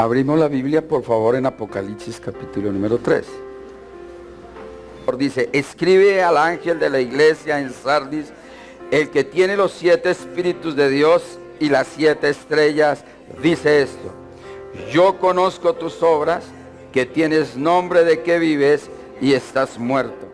Abrimos la Biblia, por favor, en Apocalipsis capítulo número 3. Dice: escribe al ángel de la iglesia en Sardis, el que tiene los 7 espíritus de Dios y las 7 estrellas, dice esto: yo conozco tus obras, que tienes nombre de que vives y estás muerto.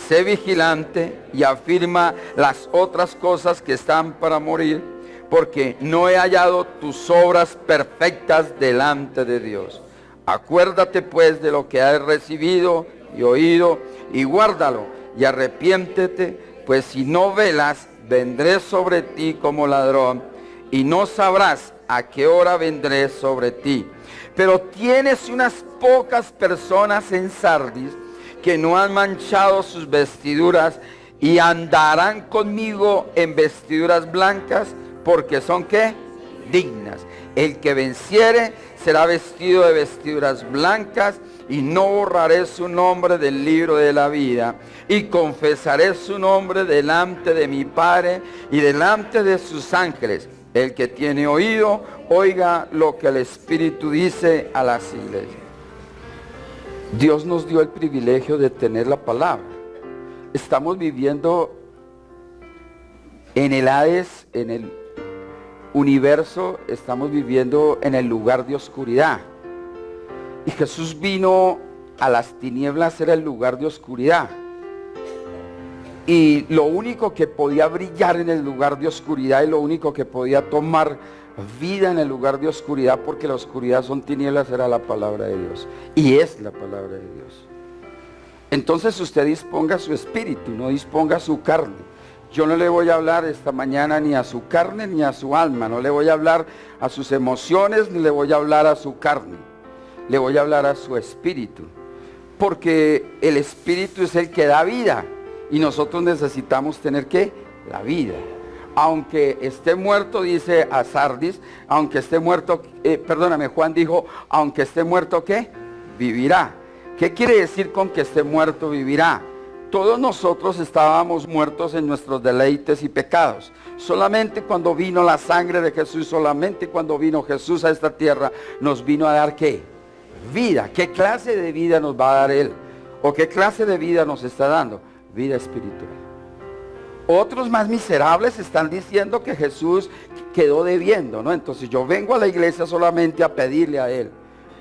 Sé vigilante y afirma las otras cosas que están para morir, porque no he hallado tus obras perfectas delante de Dios. Acuérdate pues de lo que has recibido y oído, y guárdalo, y arrepiéntete, pues si no velas, vendré sobre ti como ladrón, y no sabrás a qué hora vendré sobre ti. Pero tienes unas pocas personas en Sardis que no han manchado sus vestiduras, y andarán conmigo en vestiduras blancas, porque son ¿qué? Dignas. El que venciere será vestido de vestiduras blancas, y no borraré su nombre del libro de la vida, y confesaré su nombre delante de mi Padre y delante de sus ángeles. El que tiene oído, oiga lo que el Espíritu dice a las iglesias. Dios nos dio el privilegio de tener la palabra. Estamos viviendo en el Hades, en el universo, estamos viviendo en el lugar de oscuridad. Y Jesús vino a las tinieblas, era el lugar de oscuridad. Y lo único que podía brillar en el lugar de oscuridad, y lo único que podía tomar vida en el lugar de oscuridad, porque la oscuridad son tinieblas, era la palabra de Dios. Y es la palabra de Dios. Entonces usted disponga su espíritu, no disponga su carne. Yo no le voy a hablar esta mañana ni a su carne ni a su alma. No le voy a hablar a sus emociones, ni le voy a hablar a su carne. Le voy a hablar a su espíritu. Porque el espíritu es el que da vida. Y nosotros necesitamos tener ¿qué? La vida. Aunque esté muerto, dice a Sardis, aunque esté muerto, Juan dijo, aunque esté muerto, ¿qué? Vivirá. ¿Qué quiere decir con que esté muerto, vivirá? Todos nosotros estábamos muertos en nuestros deleites y pecados. Solamente cuando vino la sangre de Jesús, solamente cuando vino Jesús a esta tierra, nos vino a dar ¿qué? Vida. ¿Qué clase de vida nos va a dar Él? ¿O qué clase de vida nos está dando? Vida espiritual. Otros más miserables están diciendo que Jesús quedó debiendo, ¿no? Entonces yo vengo a la iglesia solamente a pedirle a Él.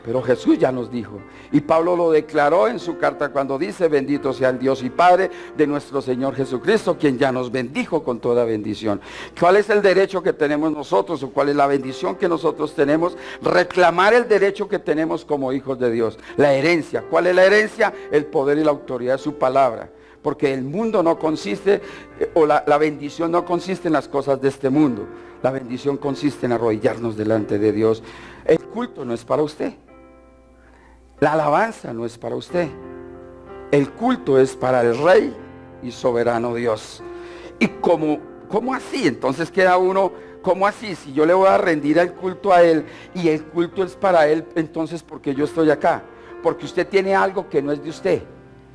Pero Jesús ya nos dijo, y Pablo lo declaró en su carta cuando dice: bendito sea el Dios y Padre de nuestro Señor Jesucristo, quien ya nos bendijo con toda bendición. ¿Cuál es el derecho que tenemos nosotros, o cuál es la bendición que nosotros tenemos? Reclamar el derecho que tenemos como hijos de Dios, la herencia. ¿Cuál es la herencia? El poder y la autoridad de su palabra. Porque el mundo no consiste, la bendición no consiste en las cosas de este mundo. La bendición consiste en arrodillarnos delante de Dios. El culto no es para usted. La alabanza no es para usted. El culto es para el Rey y soberano Dios. ¿Y cómo así? Entonces queda uno, ¿cómo así? Si yo le voy a rendir el culto a Él y el culto es para Él, entonces ¿por qué yo estoy acá? Porque usted tiene algo que no es de usted,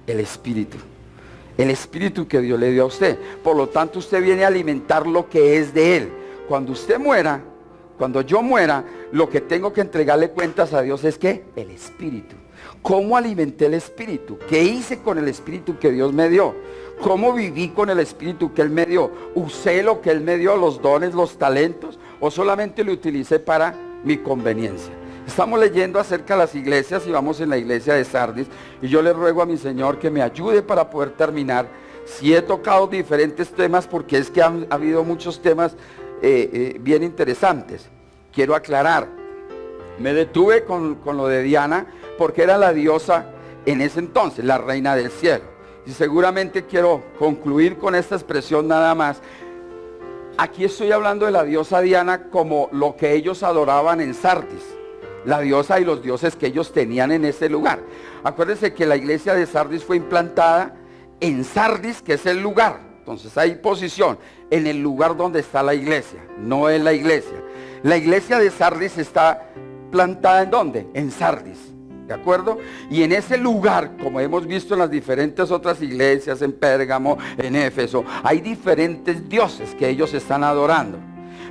el Espíritu. El Espíritu que Dios le dio a usted. Por lo tanto, usted viene a alimentar lo que es de Él. Cuando usted muera, cuando yo muera, lo que tengo que entregarle cuentas a Dios es ¿qué? El Espíritu. ¿Cómo alimenté el Espíritu? ¿Qué hice con el Espíritu que Dios me dio? ¿Cómo viví con el Espíritu que Él me dio? ¿Usé lo que Él me dio, los dones, los talentos? ¿O solamente lo utilicé para mi conveniencia? Estamos leyendo acerca de las iglesias y vamos en la iglesia de Sardis. Y yo le ruego a mi Señor que me ayude para poder terminar. Si he tocado diferentes temas, porque es que ha habido muchos temas bien interesantes. Quiero aclarar, me detuve con lo de Diana, porque era la diosa en ese entonces, la reina del cielo. Y seguramente quiero concluir con esta expresión nada más. Aquí estoy hablando de la diosa Diana como lo que ellos adoraban en Sardis. La diosa y los dioses que ellos tenían en ese lugar. Acuérdense que la iglesia de Sardis fue implantada en Sardis, que es el lugar. Entonces hay posición en el lugar donde está la iglesia, no en la iglesia. La iglesia de Sardis está plantada ¿en dónde? En Sardis, ¿de acuerdo? Y en ese lugar, como hemos visto en las diferentes otras iglesias, en Pérgamo, en Éfeso, hay diferentes dioses que ellos están adorando.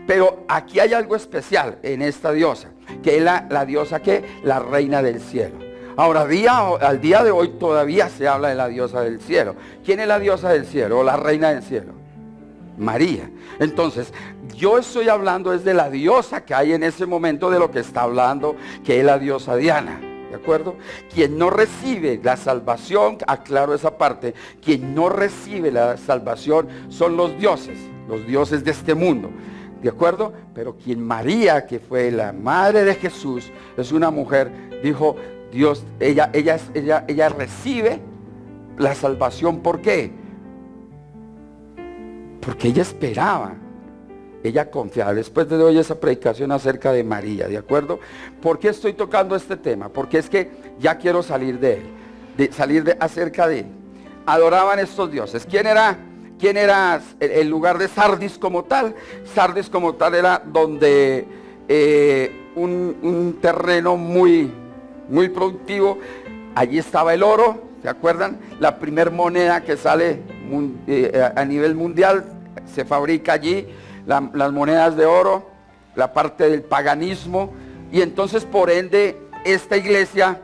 Pero aquí hay algo especial en esta diosa, que es la diosa que la reina del cielo. Ahora, al día de hoy todavía se habla de la diosa del cielo. ¿Quién es la diosa del cielo o la reina del cielo? María. Entonces, yo estoy hablando es de la diosa que hay en ese momento, de lo que está hablando, que es la diosa Diana. ¿De acuerdo? Quien no recibe la salvación, aclaro esa parte, quien no recibe la salvación son los dioses de este mundo. ¿De acuerdo? Pero quien María, que fue la madre de Jesús, es una mujer, dijo Dios, ella recibe la salvación. ¿Por qué? Porque ella esperaba, ella confiaba. Después te doy esa predicación acerca de María, ¿de acuerdo? ¿Por qué estoy tocando este tema? Porque es que ya quiero salir de él, acerca de él. Adoraban estos dioses. ¿Quién era el lugar de Sardis como tal? Sardis como tal era donde un terreno muy productivo. Allí estaba el oro, ¿se acuerdan? La primer moneda que sale a nivel mundial se fabrica allí. Las monedas de oro, la parte del paganismo. Y entonces, por ende, esta iglesia,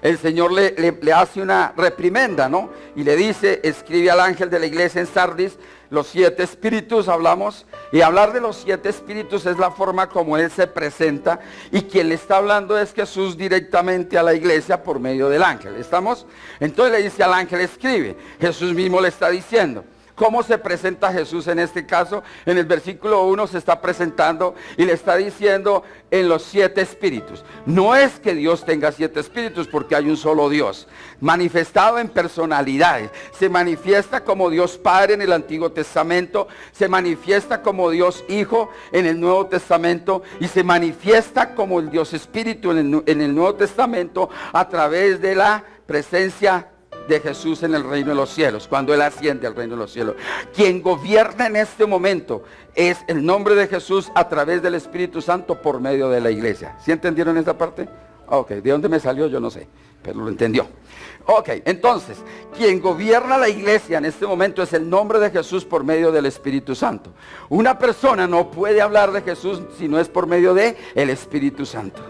el Señor le hace una reprimenda, ¿no? Y le dice, escribe al ángel de la iglesia en Sardis, los 7 espíritus hablamos. Y hablar de los 7 espíritus es la forma como Él se presenta. Y quien le está hablando es Jesús directamente a la iglesia por medio del ángel. ¿Estamos? Entonces le dice al ángel, escribe. Jesús mismo le está diciendo. ¿Cómo se presenta Jesús en este caso? En el versículo 1 se está presentando y le está diciendo en los 7 espíritus. No es que Dios tenga 7 espíritus, porque hay un solo Dios, manifestado en personalidades. Se manifiesta como Dios Padre en el Antiguo Testamento, se manifiesta como Dios Hijo en el Nuevo Testamento, y se manifiesta como el Dios Espíritu en el Nuevo Testamento a través de la presencia de Jesús en el reino de los cielos, cuando Él asciende al reino de los cielos. Quien gobierna en este momento es el nombre de Jesús a través del Espíritu Santo por medio de la iglesia. ¿Sí entendieron esta parte? Ok, ¿de dónde me salió? Yo no sé, pero lo entendió. Ok, entonces, quien gobierna la iglesia en este momento es el nombre de Jesús por medio del Espíritu Santo. Una persona no puede hablar de Jesús si no es por medio de el Espíritu Santo.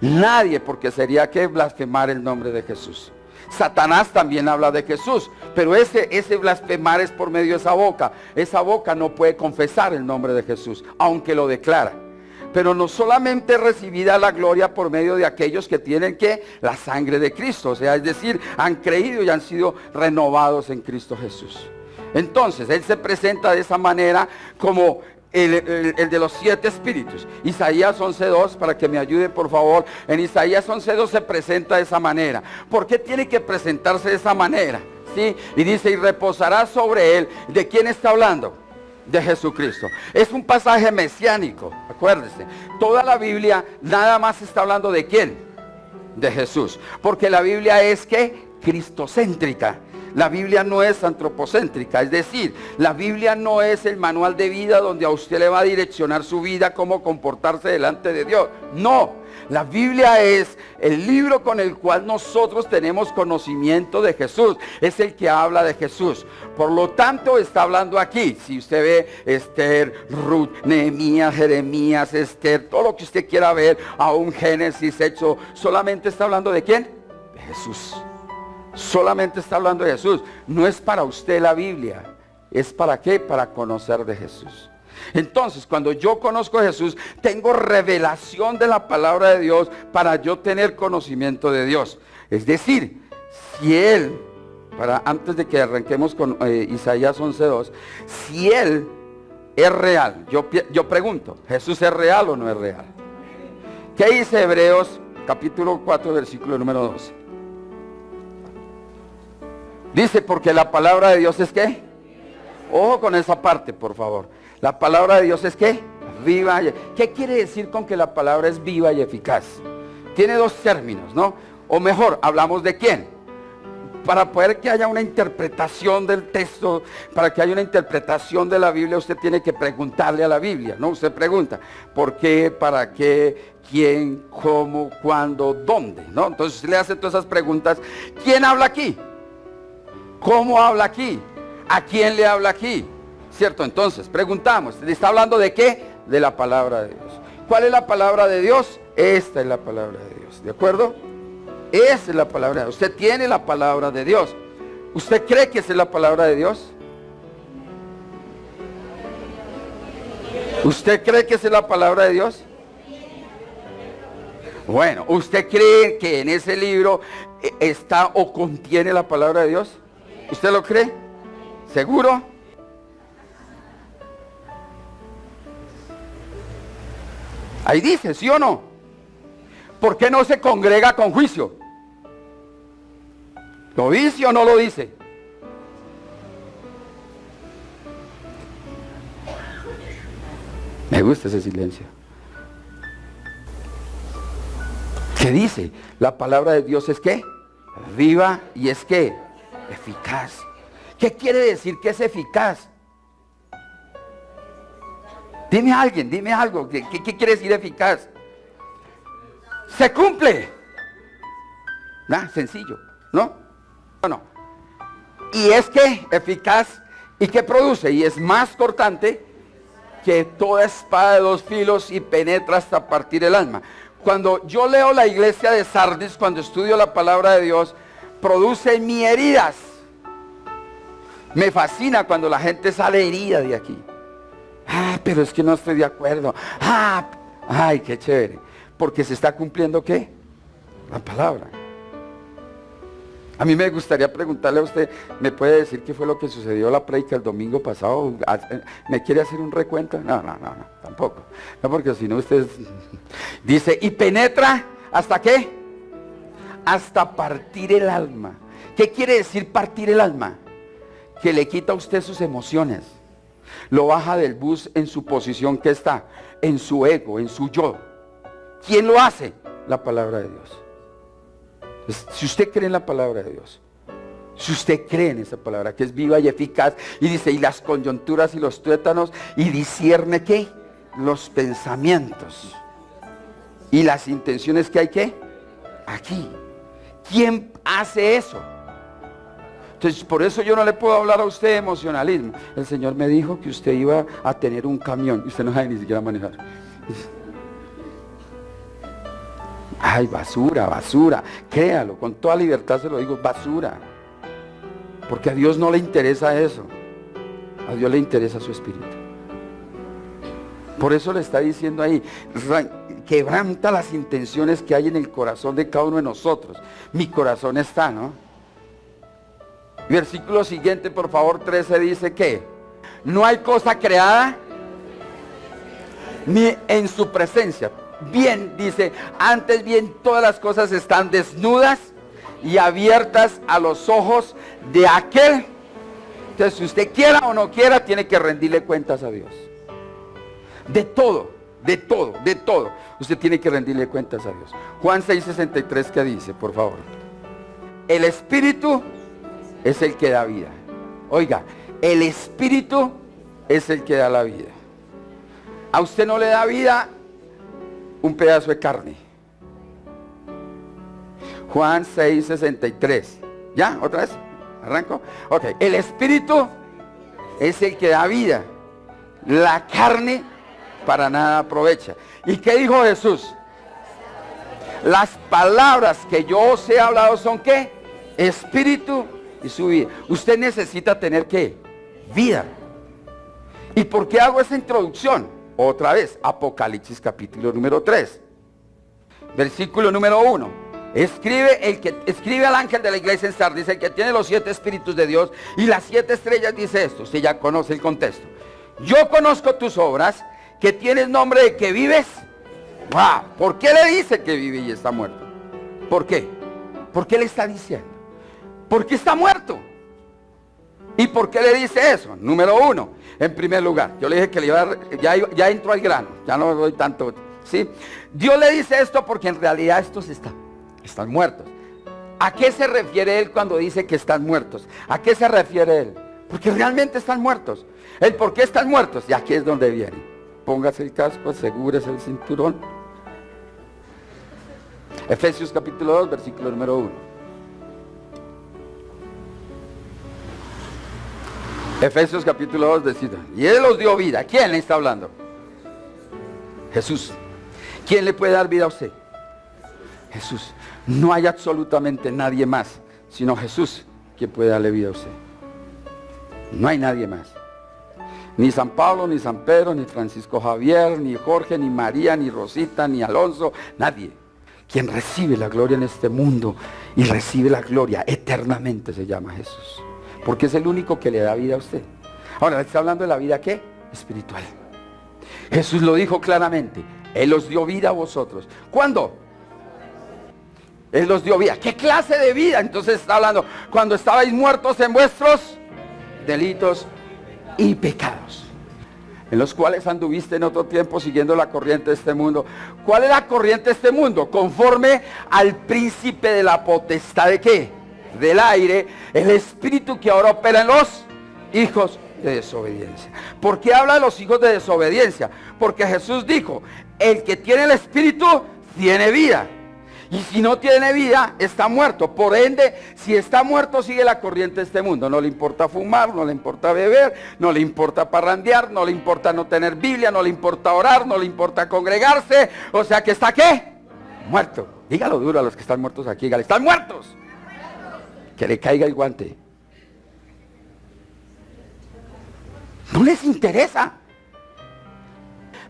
Nadie, porque sería que blasfemar el nombre de Jesús. Satanás también habla de Jesús, pero ese blasfemar es por medio de esa boca. Esa boca no puede confesar el nombre de Jesús, aunque lo declara. Pero no solamente recibida la gloria por medio de aquellos que tienen la sangre de Cristo, o sea, es decir, han creído y han sido renovados en Cristo Jesús. Entonces, Él se presenta de esa manera como el de los 7 espíritus. Isaías 11:2, para que me ayude por favor. En Isaías 11:2 se presenta de esa manera. ¿Por qué tiene que presentarse de esa manera? ¿Sí? Y dice, y reposará sobre él. ¿De quién está hablando? De Jesucristo. Es un pasaje mesiánico, acuérdese. Toda la Biblia nada más está hablando de quién, de Jesús, porque la Biblia es cristocéntrica. La Biblia no es antropocéntrica, es decir, la Biblia no es el manual de vida donde a usted le va a direccionar su vida, cómo comportarse delante de Dios. No, la Biblia es el libro con el cual nosotros tenemos conocimiento de Jesús. Es el que habla de Jesús. Por lo tanto, está hablando aquí. Si usted ve Esther, Ruth, Nehemías, Jeremías, Esther, todo lo que usted quiera ver, aún Génesis, Éxodo, solamente está hablando de ¿quién? De Jesús. Solamente está hablando de Jesús. No es para usted la Biblia. ¿Es para qué? Para conocer de Jesús. Entonces, cuando yo conozco a Jesús, tengo revelación de la palabra de Dios para yo tener conocimiento de Dios. Es decir, si Él, antes de que arranquemos con Isaías 11:2, si Él es real, yo pregunto, ¿Jesús es real o no es real? ¿Qué dice Hebreos capítulo 4, versículo número 12? Dice, porque la palabra de Dios es ¿qué? Ojo con esa parte, por favor. La palabra de Dios es ¿qué? Viva. ¿Qué quiere decir con que la palabra es viva y eficaz? Tiene 2 términos, ¿no? O mejor, hablamos de quién. Para poder que haya una interpretación del texto, para que haya una interpretación de la Biblia, usted tiene que preguntarle a la Biblia, ¿no? Usted pregunta, ¿por qué? ¿Para qué? ¿Quién? ¿Cómo? ¿Cuándo? ¿Dónde? ¿No? Entonces usted le hace todas esas preguntas. ¿Quién habla aquí? ¿Cómo habla aquí? ¿A quién le habla aquí? ¿Cierto? Entonces, preguntamos, ¿le está hablando de qué? De la palabra de Dios. ¿Cuál es la palabra de Dios? Esta es la palabra de Dios, ¿de acuerdo? Esa es la palabra de Dios. Usted tiene la palabra de Dios. ¿Usted cree que esa es la palabra de Dios? ¿Usted cree que esa es la palabra de Dios? Bueno, ¿usted cree que en ese libro está o contiene la palabra de Dios? ¿Usted lo cree? ¿Seguro? Ahí dice, ¿sí o no? ¿Por qué no se congrega con juicio? ¿Lo dice o no lo dice? Me gusta ese silencio. ¿Qué dice? La palabra de Dios es ¿qué? Viva y es ¿qué? Eficaz. ¿Qué quiere decir que es eficaz? Dime a alguien, dime algo. ¿Qué quiere decir eficaz? Se cumple. Nada, sencillo, ¿no? No. Y es que eficaz y que produce y es más cortante que toda espada de dos filos y penetra hasta partir el alma. Cuando yo leo la iglesia de Sardis, cuando estudio la palabra de Dios, produce en mí heridas. Me fascina cuando la gente sale herida de aquí. Pero es que no estoy de acuerdo. Ay, qué chévere. Porque se está cumpliendo ¿qué? La palabra. A mí me gustaría preguntarle a usted, ¿me puede decir qué fue lo que sucedió en la prédica el domingo pasado? ¿Me quiere hacer un recuento? No, tampoco. No, porque si no usted dice, y penetra, ¿hasta qué? Hasta partir el alma. ¿Qué quiere decir partir el alma? Que le quita a usted sus emociones. Lo baja del bus en su posición que está, en su ego, en su yo. ¿Quién lo hace? La palabra de Dios. Si usted cree en la palabra de Dios, si usted cree en esa palabra que es viva y eficaz, y dice, y las coyunturas y los tuétanos, y discierne ¿qué? Los pensamientos y las intenciones que hay ¿qué? Aquí. ¿Quién hace eso? Entonces, por eso yo no le puedo hablar a usted de emocionalismo. El Señor me dijo que usted iba a tener un camión y usted no sabe ni siquiera manejar. Ay, basura, créalo, con toda libertad se lo digo, basura. Porque a Dios no le interesa eso. A Dios le interesa su espíritu. Por eso le está diciendo ahí, quebranta las intenciones que hay en el corazón de cada uno de nosotros. Mi corazón está, ¿no? Versículo siguiente, por favor, 13 dice que no hay cosa creada ni en su presencia. Bien, dice, antes bien todas las cosas están desnudas y abiertas a los ojos de aquel. Entonces, si usted quiera o no quiera, tiene que rendirle cuentas a Dios. De todo. Usted tiene que rendirle cuentas a Dios. Juan 6:63, ¿qué dice? Por favor. El Espíritu es el que da vida. Oiga, el Espíritu es el que da la vida. A usted no le da vida un pedazo de carne. Juan 6:63. ¿Ya? ¿Otra vez? ¿Arranco? Ok. El Espíritu es el que da vida. La carne para nada aprovecha. ¿Y qué dijo Jesús? Las palabras que yo os he hablado son ¿qué? Espíritu y su vida. Usted necesita tener ¿qué? Vida. ¿Y por qué hago esa introducción? Otra vez, Apocalipsis capítulo número 3, versículo número 1. Escribe al ángel de la iglesia en Sardis, el que tiene los 7 espíritus de Dios y las 7 estrellas, dice esto. Usted ya conoce el contexto. Yo conozco tus obras, que tienes nombre de que vives. ¡Wow! ¿Por qué le dice que vive y está muerto? ¿Por qué? ¿Por qué le está diciendo? Porque está muerto. ¿Y por qué le dice eso? Número 1, en primer lugar, yo le dije que le iba a dar, ya entró al grano, ya no doy tanto, ¿sí? Dios le dice esto porque en realidad estos están muertos. ¿A qué se refiere él cuando dice que están muertos? ¿A qué se refiere él? Porque realmente están muertos. ¿El por qué están muertos? Y aquí es donde viene. Póngase el casco, asegúrese el cinturón. Efesios capítulo 2, versículo número 1. Efesios capítulo 2 decide, y Él os dio vida. ¿Quién le está hablando? Jesús. ¿Quién le puede dar vida a usted? Jesús. No hay absolutamente nadie más, sino Jesús, que puede darle vida a usted. No hay nadie más. Ni San Pablo, ni San Pedro, ni Francisco Javier, ni Jorge, ni María, ni Rosita, ni Alonso, nadie. Quien recibe la gloria en este mundo y recibe la gloria eternamente se llama Jesús. Porque es el único que le da vida a usted. Ahora, ¿está hablando de la vida qué? Espiritual. Jesús lo dijo claramente. Él os dio vida a vosotros. ¿Cuándo? Él os dio vida. ¿Qué clase de vida? Entonces está hablando cuando estabais muertos en vuestros delitos y pecados, en los cuales anduviste en otro tiempo siguiendo la corriente de este mundo. ¿Cuál es la corriente de este mundo? Conforme al príncipe de la potestad de ¿qué? Del aire, el espíritu que ahora opera en los hijos de desobediencia. ¿Por qué habla de los hijos de desobediencia? Porque Jesús dijo, el que tiene el espíritu tiene vida. Y si no tiene vida, está muerto. Por ende, si está muerto, sigue la corriente de este mundo. No le importa fumar, no le importa beber, no le importa parrandear, no le importa no tener Biblia, no le importa orar, no le importa congregarse. O sea que está ¿qué? Muerto. Dígalo duro a los que están muertos aquí. Dígale, están muertos. Que le caiga el guante. No les interesa.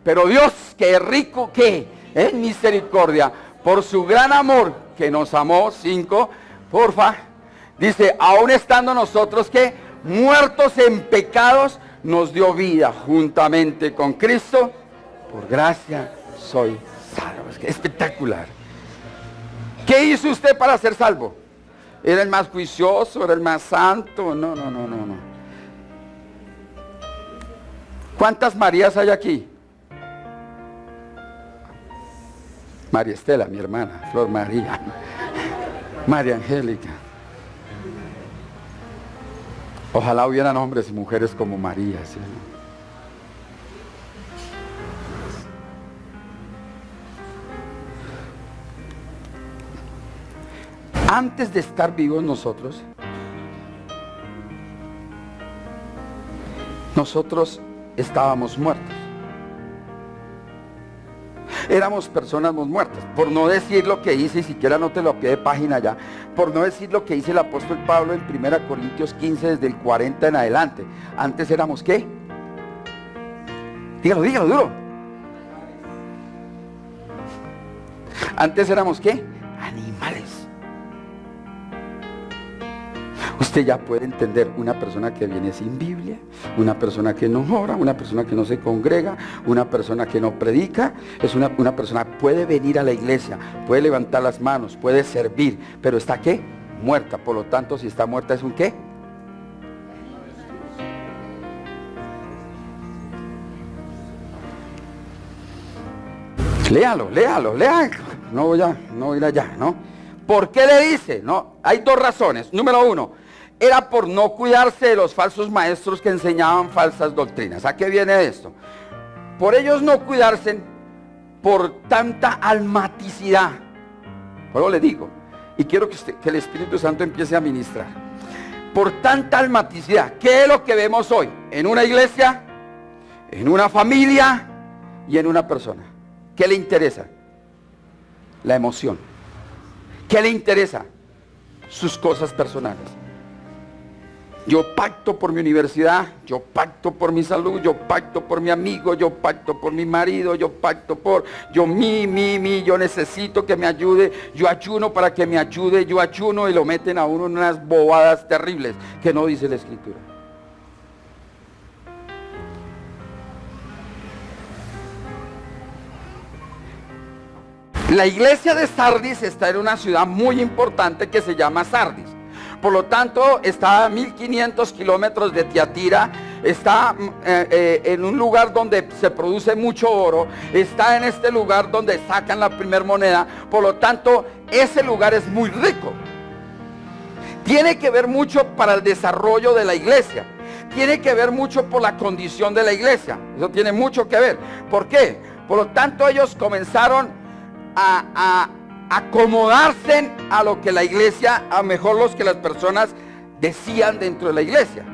Pero Dios, que es rico, ¿qué? En misericordia, por su gran amor que nos amó, 5, porfa, dice, aún estando nosotros que muertos en pecados, nos dio vida juntamente con Cristo, por gracia soy salvo. Es que espectacular. ¿Qué hizo usted para ser salvo? ¿Era el más juicioso? ¿Era el más santo? No. ¿Cuántas Marías hay aquí? María Estela, mi hermana, Flor María, María Angélica. Ojalá hubieran hombres y mujeres como María, ¿sí? Antes de estar vivos nosotros estábamos muertos. Éramos personas muertas, por no decir lo que dice, y siquiera no te lo a pie de página ya, por no decir lo que dice el apóstol Pablo en 1 Corintios 15, desde el 40 en adelante. Antes éramos ¿qué? Dígalo duro. Antes éramos ¿qué? Animales. Usted ya puede entender una persona que viene sin Biblia, una persona que no ora, una persona que no se congrega, una persona que no predica. Es una persona puede venir a la iglesia, puede levantar las manos, puede servir, pero está ¿qué? Muerta. Por lo tanto, si está muerta es un ¿qué? Léalo. No voy a ir allá, ¿no? ¿Por qué le dice? No, hay dos razones. Número 1, era por no cuidarse de los falsos maestros que enseñaban falsas doctrinas. ¿A qué viene esto? Por ellos no cuidarse, por tanta almaticidad. Luego le digo, y quiero que el Espíritu Santo empiece a ministrar. Por tanta almaticidad. ¿Qué es lo que vemos hoy? En una iglesia, en una familia y en una persona. ¿Qué le interesa? La emoción. ¿Qué le interesa? Sus cosas personales. Yo pacto por mi universidad, yo pacto por mi salud, yo pacto por mi amigo, yo pacto por mi marido, yo pacto por, yo yo necesito que me ayude, yo ayuno para que me ayude, yo ayuno, y lo meten a uno en unas bobadas terribles que no dice la Escritura. La iglesia de Sardis está en una ciudad muy importante que se llama Sardis. Por lo tanto, está a 1500 kilómetros de Tiatira, está en un lugar donde se produce mucho oro, está en este lugar donde sacan la primera moneda. Por lo tanto, ese lugar es muy rico. Tiene que ver mucho para el desarrollo de la iglesia. Tiene que ver mucho por la condición de la iglesia. Eso tiene mucho que ver. ¿Por qué? Por lo tanto, ellos comenzaron a acomodarse a lo que la iglesia, a mejor los que las personas decían dentro de la iglesia.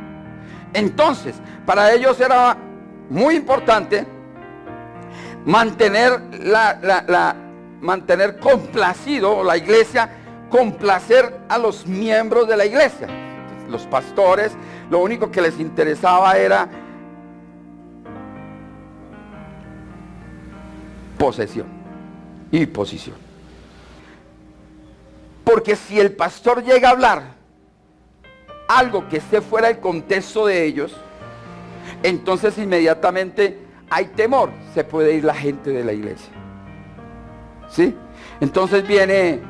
Entonces, para ellos era muy importante mantener mantener complacido la iglesia, complacer a los miembros de la iglesia. Los pastores, lo único que les interesaba era posesión y posición. Porque si el pastor llega a hablar algo que esté fuera del contexto de ellos, entonces inmediatamente hay temor, se puede ir la gente de la iglesia. ¿Sí? Entonces viene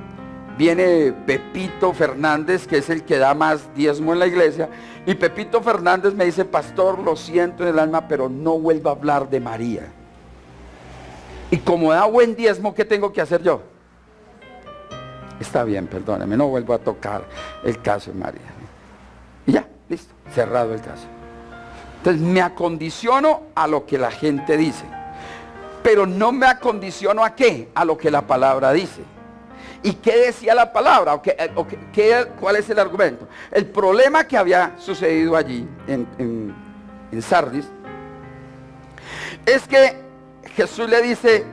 Pepito Fernández, que es el que da más diezmo en la iglesia, y Pepito Fernández me dice: pastor, lo siento en el alma, pero no vuelva a hablar de María. Y como da buen diezmo, ¿qué tengo que hacer yo? Está bien, perdóname, no vuelvo a tocar el caso de María. Y ya, listo, cerrado el caso. Entonces me acondiciono a lo que la gente dice, pero no me acondiciono ¿a qué? A lo que la palabra dice. ¿Y qué decía la palabra? ¿Cuál es el argumento? El problema que había sucedido allí en Sardis es que Jesús le dice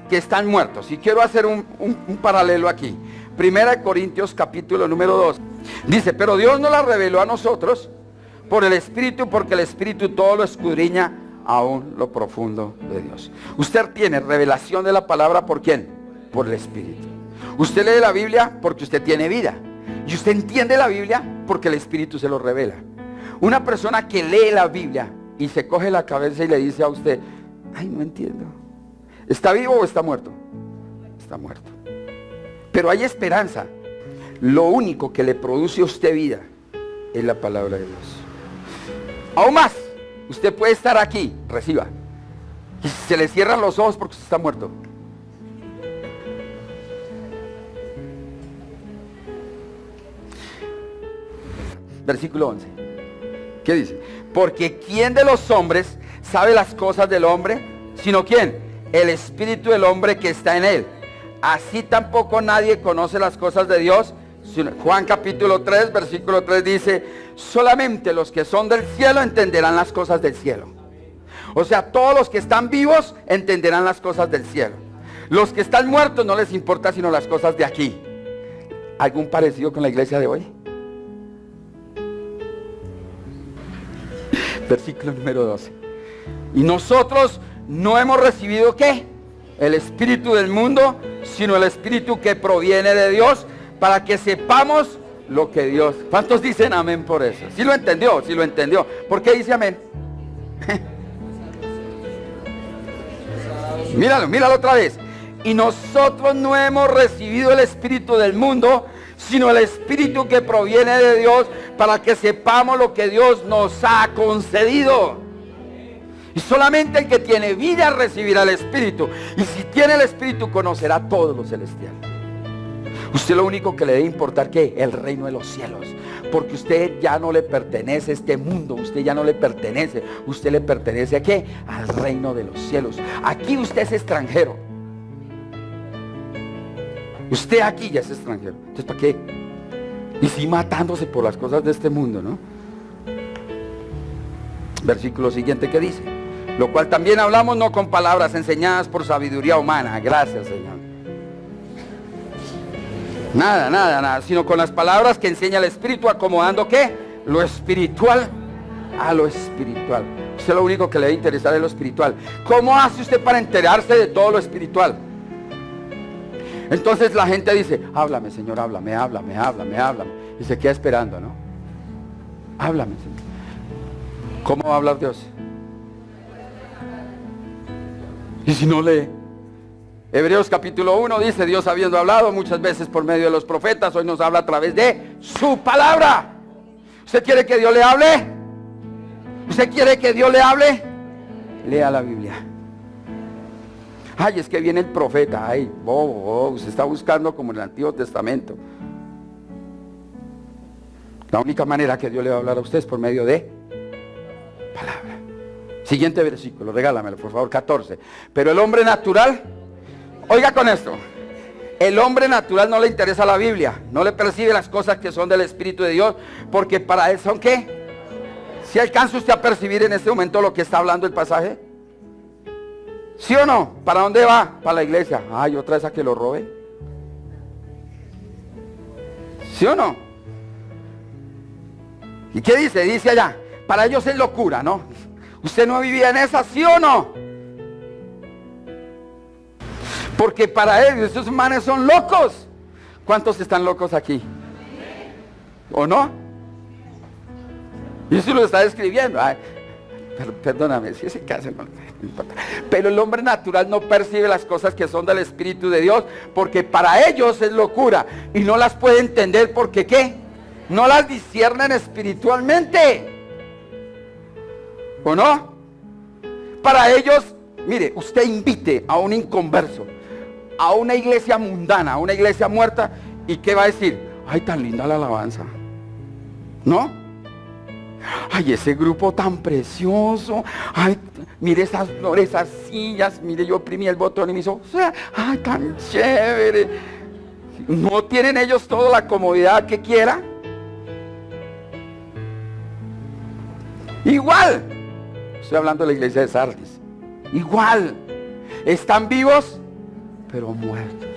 que están muertos. Y quiero hacer un paralelo aquí. Primera de Corintios capítulo número 2. Dice: pero Dios nos la reveló a nosotros por el Espíritu, porque el Espíritu todo lo escudriña, aún lo profundo de Dios. Usted tiene revelación de la palabra, ¿por quién? Por el Espíritu. Usted lee la Biblia porque usted tiene vida. Y usted entiende la Biblia porque el Espíritu se lo revela. Una persona que lee la Biblia y se coge la cabeza y le dice a usted: ay, no entiendo. ¿Está vivo o está muerto? Está muerto. Pero hay esperanza. Lo único que le produce a usted vida es la palabra de Dios. Aún más, usted puede estar aquí, reciba, y se le cierran los ojos porque usted está muerto. Versículo 11. ¿Qué dice? Porque ¿quién de los hombres sabe las cosas del hombre? ¿Sino quién? El espíritu del hombre que está en él. Así tampoco nadie conoce las cosas de Dios. Juan capítulo 3, versículo 3 dice: solamente los que son del cielo entenderán las cosas del cielo. O sea, todos los que están vivos entenderán las cosas del cielo. Los que están muertos no les importa sino las cosas de aquí. ¿Algún parecido con la iglesia de hoy? Versículo número 12. Y nosotros no hemos recibido ¿qué? El espíritu del mundo, sino el espíritu que proviene de Dios, para que sepamos lo que Dios. ¿Cuántos dicen amén por eso? ¿Sí lo entendió? ¿Sí lo entendió? ¿Por qué dice amén? Míralo otra vez. Y nosotros no hemos recibido el espíritu del mundo, sino el espíritu que proviene de Dios, para que sepamos lo que Dios nos ha concedido. Y solamente el que tiene vida recibirá el espíritu. Y si tiene el espíritu, conocerá todo lo celestial. Usted lo único que le debe importar, ¿qué? El reino de los cielos. Porque usted ya no le pertenece a este mundo. Usted ya no le pertenece. Usted le pertenece ¿a qué? Al reino de los cielos. Aquí usted es extranjero. Usted aquí ya es extranjero. Entonces, ¿para qué? Y sí matándose por las cosas de este mundo, ¿no? Versículo siguiente, ¿qué dice? Lo cual también hablamos no con palabras enseñadas por sabiduría humana. Gracias, Señor. Nada, sino con las palabras que enseña el Espíritu, acomodando ¿qué? Lo espiritual a lo espiritual. Usted lo único que le debe interesar es lo espiritual. ¿Cómo hace usted para enterarse de todo lo espiritual? Entonces la gente dice: háblame, Señor, háblame. Y se queda esperando, ¿no? Háblame, Señor. ¿Cómo va a hablar Dios? Y si no lee. Hebreos capítulo 1 dice: Dios, habiendo hablado muchas veces por medio de los profetas, hoy nos habla a través de su palabra. ¿Usted quiere que Dios le hable? ¿Usted quiere que Dios le hable? Lea la Biblia. Ay, es que viene el profeta. Ay, usted está buscando como en el Antiguo Testamento. La única manera que Dios le va a hablar a usted es por medio de palabra. Siguiente versículo, regálamelo por favor, 14. Pero el hombre natural, oiga con esto, el hombre natural no le interesa la Biblia, no le percibe las cosas que son del Espíritu de Dios, porque para él son ¿qué? ¿Si alcanza usted a percibir en este momento lo que está hablando el pasaje? ¿Sí o no? ¿Para dónde va? Para la iglesia. Ay, otra vez a que lo roben. ¿Sí o no? ¿Y qué dice? Dice allá, para ellos es locura, ¿no? ¿Usted no vivía en esa, sí o no? Porque para ellos esos manes son locos. ¿Cuántos están locos aquí? ¿O no? Y eso lo está describiendo. Ay, perdóname, si ese caso no importa. Pero el hombre natural no percibe las cosas que son del Espíritu de Dios, porque para ellos es locura y no las puede entender porque ¿qué? No las disciernen espiritualmente. ¿O no? Para ellos, mire, usted invite a un inconverso a una iglesia mundana, a una iglesia muerta, ¿y qué va a decir? Ay, tan linda la alabanza, ¿no? Ay, ese grupo tan precioso. Ay, mire esas flores, esas sillas. Mire, yo oprimí el botón y me hizo, ay, tan chévere. ¿No tienen ellos toda la comodidad que quiera? Igual. Estoy hablando de la iglesia de Sardis. Igual. Están vivos, pero muertos.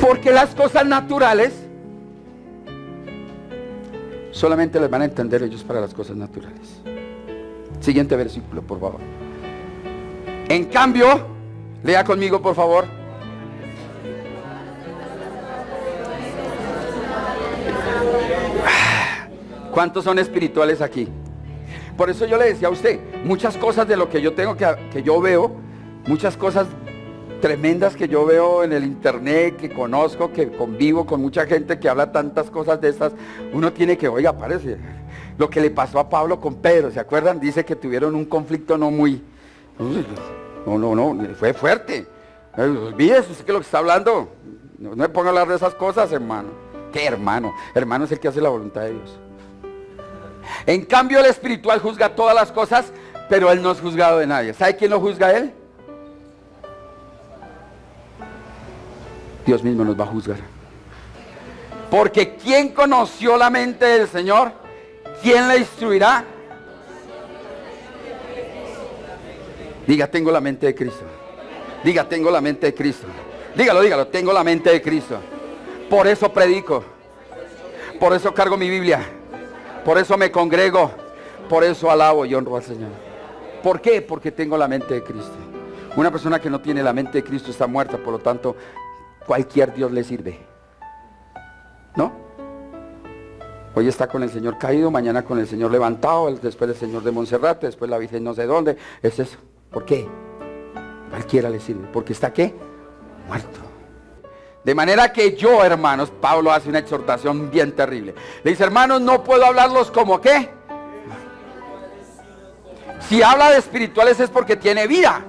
Porque las cosas naturales solamente les van a entender ellos para las cosas naturales. Siguiente versículo, por favor. En cambio, lea conmigo, por favor. ¿Cuántos son espirituales aquí? Por eso yo le decía a usted, muchas cosas de lo que yo tengo que yo veo, muchas cosas tremendas que yo veo en el internet, que conozco, que convivo con mucha gente que habla tantas cosas de estas, uno tiene que, oiga, parece lo que le pasó a Pablo con Pedro, ¿se acuerdan? Dice que tuvieron un conflicto no, fue fuerte. Olvídese usted que lo que está hablando, no me ponga a hablar de esas cosas, hermano. ¿Qué hermano? Hermano es el que hace la voluntad de Dios. En cambio el espiritual juzga todas las cosas, pero él no es juzgado de nadie. ¿Sabe quién lo juzga a él? Dios mismo nos va a juzgar. Porque ¿quién conoció la mente del Señor? ¿Quién la instruirá? Diga, tengo la mente de Cristo. Diga, tengo la mente de Cristo. Dígalo, tengo la mente de Cristo. Por eso predico. Por eso cargo mi Biblia. Por eso me congrego. Por eso alabo y honro al Señor. ¿Por qué? Porque tengo la mente de Cristo. Una persona que no tiene la mente de Cristo está muerta, por lo tanto, cualquier Dios le sirve. ¿No? Hoy está con el Señor caído, mañana con el Señor levantado, después el Señor de Monserrate, después la Virgen no sé dónde. Es eso. ¿Por qué? Cualquiera le sirve. Porque está ¿qué? Muerto. De manera que yo, hermanos, Pablo hace una exhortación bien terrible. Le dice, hermanos, no puedo hablarlos como ¿qué? Si habla de espirituales es porque tiene vida.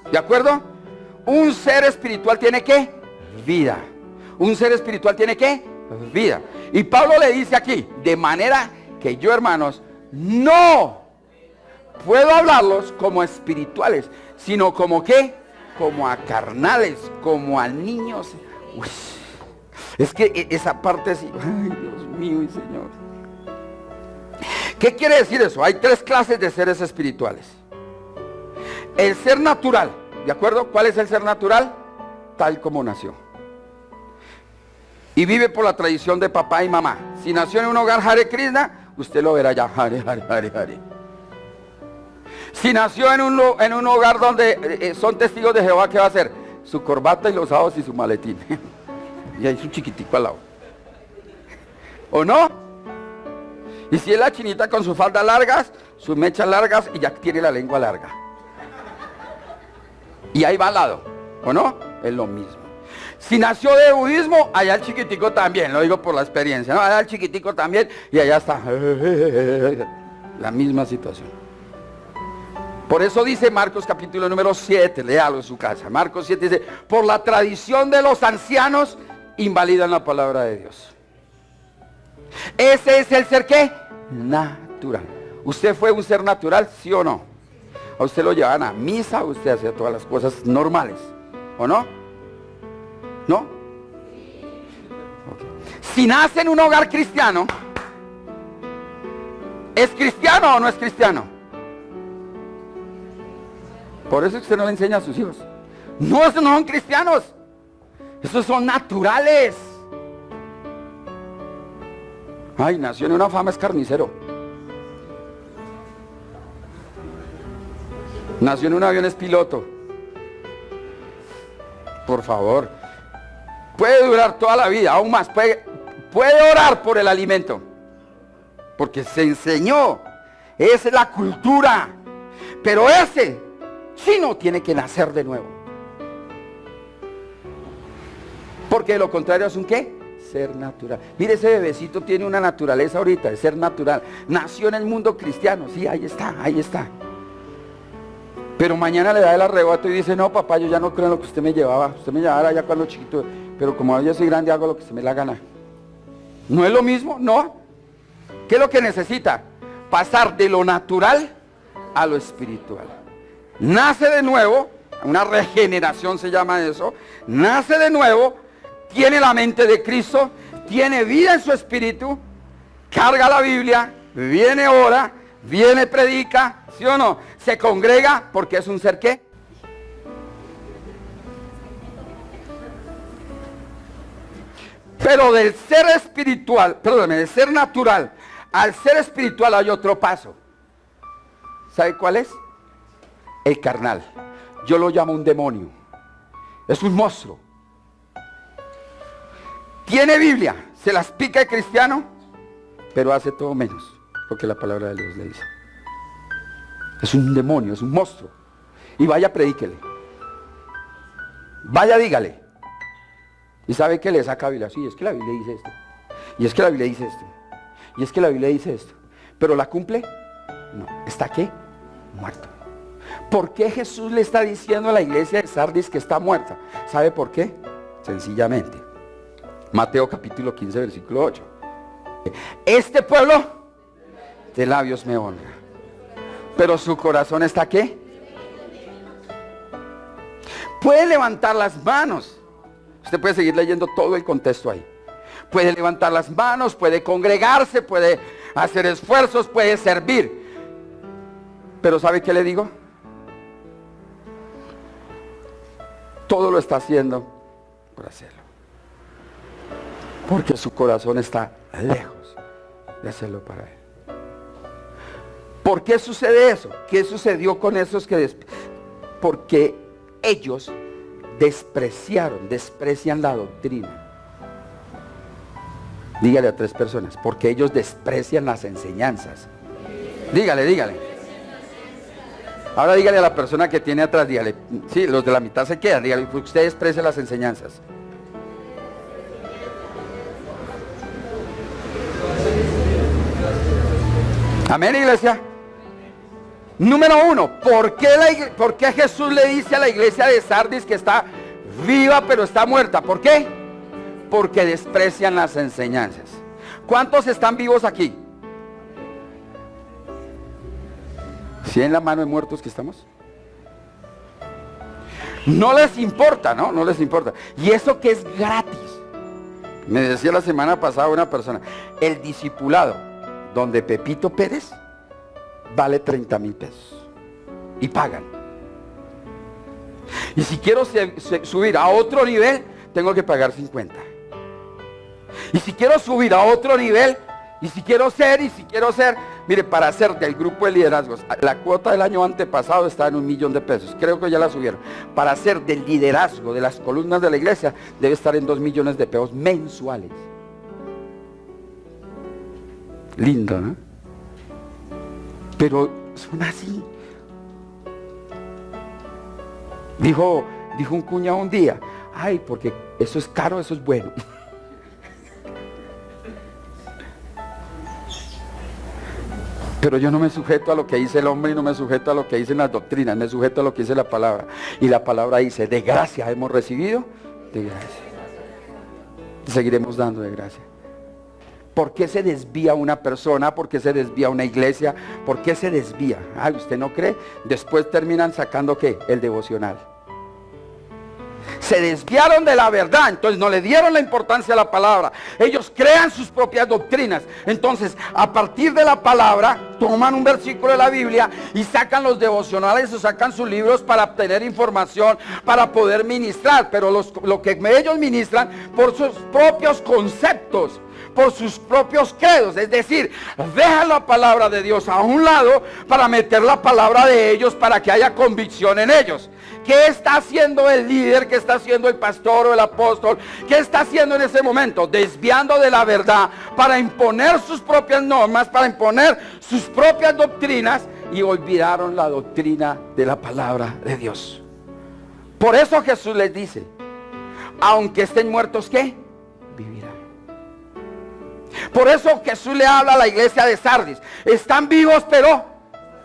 ¿De acuerdo? Un ser espiritual tiene ¿qué? Vida. Un ser espiritual tiene ¿qué? Vida. Y Pablo le dice aquí, de manera que yo, hermanos, no puedo hablarlos como espirituales, sino como ¿qué? Como a carnales, como a niños. Uy, es que esa parte así, ay, Dios mío y Señor. ¿Qué quiere decir eso? Hay tres clases de seres espirituales. El ser natural, ¿de acuerdo? ¿Cuál es el ser natural? Tal como nació. Y vive por la tradición de papá y mamá. Si nació en un hogar Hare Krishna, usted lo verá ya, Hare, Hare, Hare, Hare. Si nació en un hogar donde son testigos de Jehová, ¿qué va a hacer? Su corbata y los sábados y su maletín. Y ahí su chiquitico al lado. ¿O no? Y si es la chinita con sus faldas largas, sus mechas largas y ya tiene la lengua larga. Y ahí va al lado. ¿O no? Es lo mismo. Si nació de budismo, allá el chiquitico también, lo digo por la experiencia, ¿no? Allá el chiquitico también y allá está. La misma situación. Por eso dice Marcos capítulo número 7, léalo en su casa. Marcos 7 dice, por la tradición de los ancianos, invalidan la palabra de Dios. Ese es el ser ¿qué? Natural. ¿Usted fue un ser natural, sí o no? A usted lo llevaban a misa, usted hacía todas las cosas normales, ¿o no? ¿No? Okay. Si nace en un hogar cristiano, ¿Es cristiano o no es cristiano? Por eso es que usted no le enseña a sus hijos. No, esos no son cristianos. Esos son naturales. Ay, nació en una fama, es carnicero. Nació en un avión, es piloto. Por favor. Puede durar toda la vida, aún más. Puede orar por el alimento. Porque se enseñó. Esa es la cultura. Pero ese chino tiene que nacer de nuevo. Porque de lo contrario es un ¿qué? Ser natural. Mire, ese bebecito tiene una naturaleza ahorita de ser natural. Nació en el mundo cristiano. Sí, ahí está, ahí está. Pero mañana le da el arrebato y dice, no papá, yo ya no creo en lo que usted me llevaba. Usted me llevaba ya cuando chiquito. Pero como ahora yo soy grande, hago lo que se me la gana. ¿No es lo mismo? No. ¿Qué es lo que necesita? Pasar de lo natural a lo espiritual. Nace de nuevo, una regeneración se llama eso. Nace de nuevo, tiene la mente de Cristo, tiene vida en su espíritu, carga la Biblia, viene ora, viene predica, ¿sí o no? Se congrega porque es un ser ¿qué? Pero del ser espiritual, perdóname, del ser natural al ser espiritual hay otro paso. ¿Sabe cuál es? El carnal. Yo lo llamo un demonio. Es un monstruo. Tiene Biblia, se las pica el cristiano, pero hace todo menos lo que la palabra de Dios le dice. Es un demonio, es un monstruo. Y vaya, predíquele. Vaya, dígale. Y sabe que le saca Biblia. Sí, es que la Biblia dice esto. Y es que la Biblia dice esto. Y es que la Biblia dice esto. ¿Pero la cumple? No. ¿Está qué? Muerto. ¿Por qué Jesús le está diciendo a la iglesia de Sardis que está muerta? ¿Sabe por qué? Sencillamente. Mateo capítulo 15, versículo 8. Este pueblo de labios me honra, pero su corazón está ¿qué? Puede levantar las manos. Usted puede seguir leyendo todo el contexto ahí. Puede levantar las manos, puede congregarse, puede hacer esfuerzos, puede servir. Pero ¿sabe qué le digo? Todo lo está haciendo por hacerlo. Porque su corazón está lejos de hacerlo para él. ¿Por qué sucede eso? ¿Qué sucedió con esos que porque ellos desprecian la doctrina? Dígale a 3 personas, porque ellos desprecian las enseñanzas. Dígale. Ahora dígale a la persona que tiene atrás, dígale, sí, los de la mitad se quedan, dígale, usted desprecia las enseñanzas. Amén, iglesia. Número 1, ¿por qué Jesús le dice a la iglesia de Sardis que está viva pero está muerta? ¿Por qué? Porque desprecian las enseñanzas. ¿Cuántos están vivos aquí? ¿Sí en la mano de muertos que estamos? No les importa, ¿no? No les importa. Y eso que es gratis. Me decía la semana pasada una persona, el discipulado donde Pepito Pérez vale 30,000 pesos. Y pagan. Y si quiero subir a otro nivel, tengo que pagar 50. Y si quiero subir a otro nivel, y si quiero ser, mire, para ser del grupo de liderazgos, la cuota del año antepasado estaba en 1,000,000 de pesos, creo que ya la subieron. Para ser del liderazgo de las columnas de la iglesia, debe estar en 2,000,000 de pesos mensuales. Lindo, ¿no? Pero son así. Dijo un cuñado un día, ay, porque eso es caro, eso es bueno. Pero yo no me sujeto a lo que dice el hombre y no me sujeto a lo que dicen las doctrinas, me sujeto a lo que dice la palabra. Y la palabra dice, de gracia hemos recibido, de gracia. Seguiremos dando de gracia. ¿Por qué se desvía una persona? ¿Por qué se desvía una iglesia? ¿Por qué se desvía? Ay, ¿usted no cree? Después terminan sacando ¿qué? El devocional. Se desviaron de la verdad, entonces no le dieron la importancia a la palabra. Ellos crean sus propias doctrinas. Entonces, a partir de la palabra, toman un versículo de la Biblia y sacan los devocionales o sacan sus libros para obtener información, para poder ministrar. Pero lo que ellos ministran por sus propios conceptos, por sus propios credos, es decir, dejan la palabra de Dios a un lado para meter la palabra de ellos para que haya convicción en ellos. ¿Qué está haciendo el líder? ¿Qué está haciendo el pastor o el apóstol? ¿Qué está haciendo en ese momento? Desviando de la verdad para imponer sus propias normas, para imponer sus propias doctrinas, y olvidaron la doctrina de la palabra de Dios. Por eso Jesús les dice, aunque estén muertos, ¿qué? Vivirán. Por eso Jesús le habla a la iglesia de Sardis. Están vivos, pero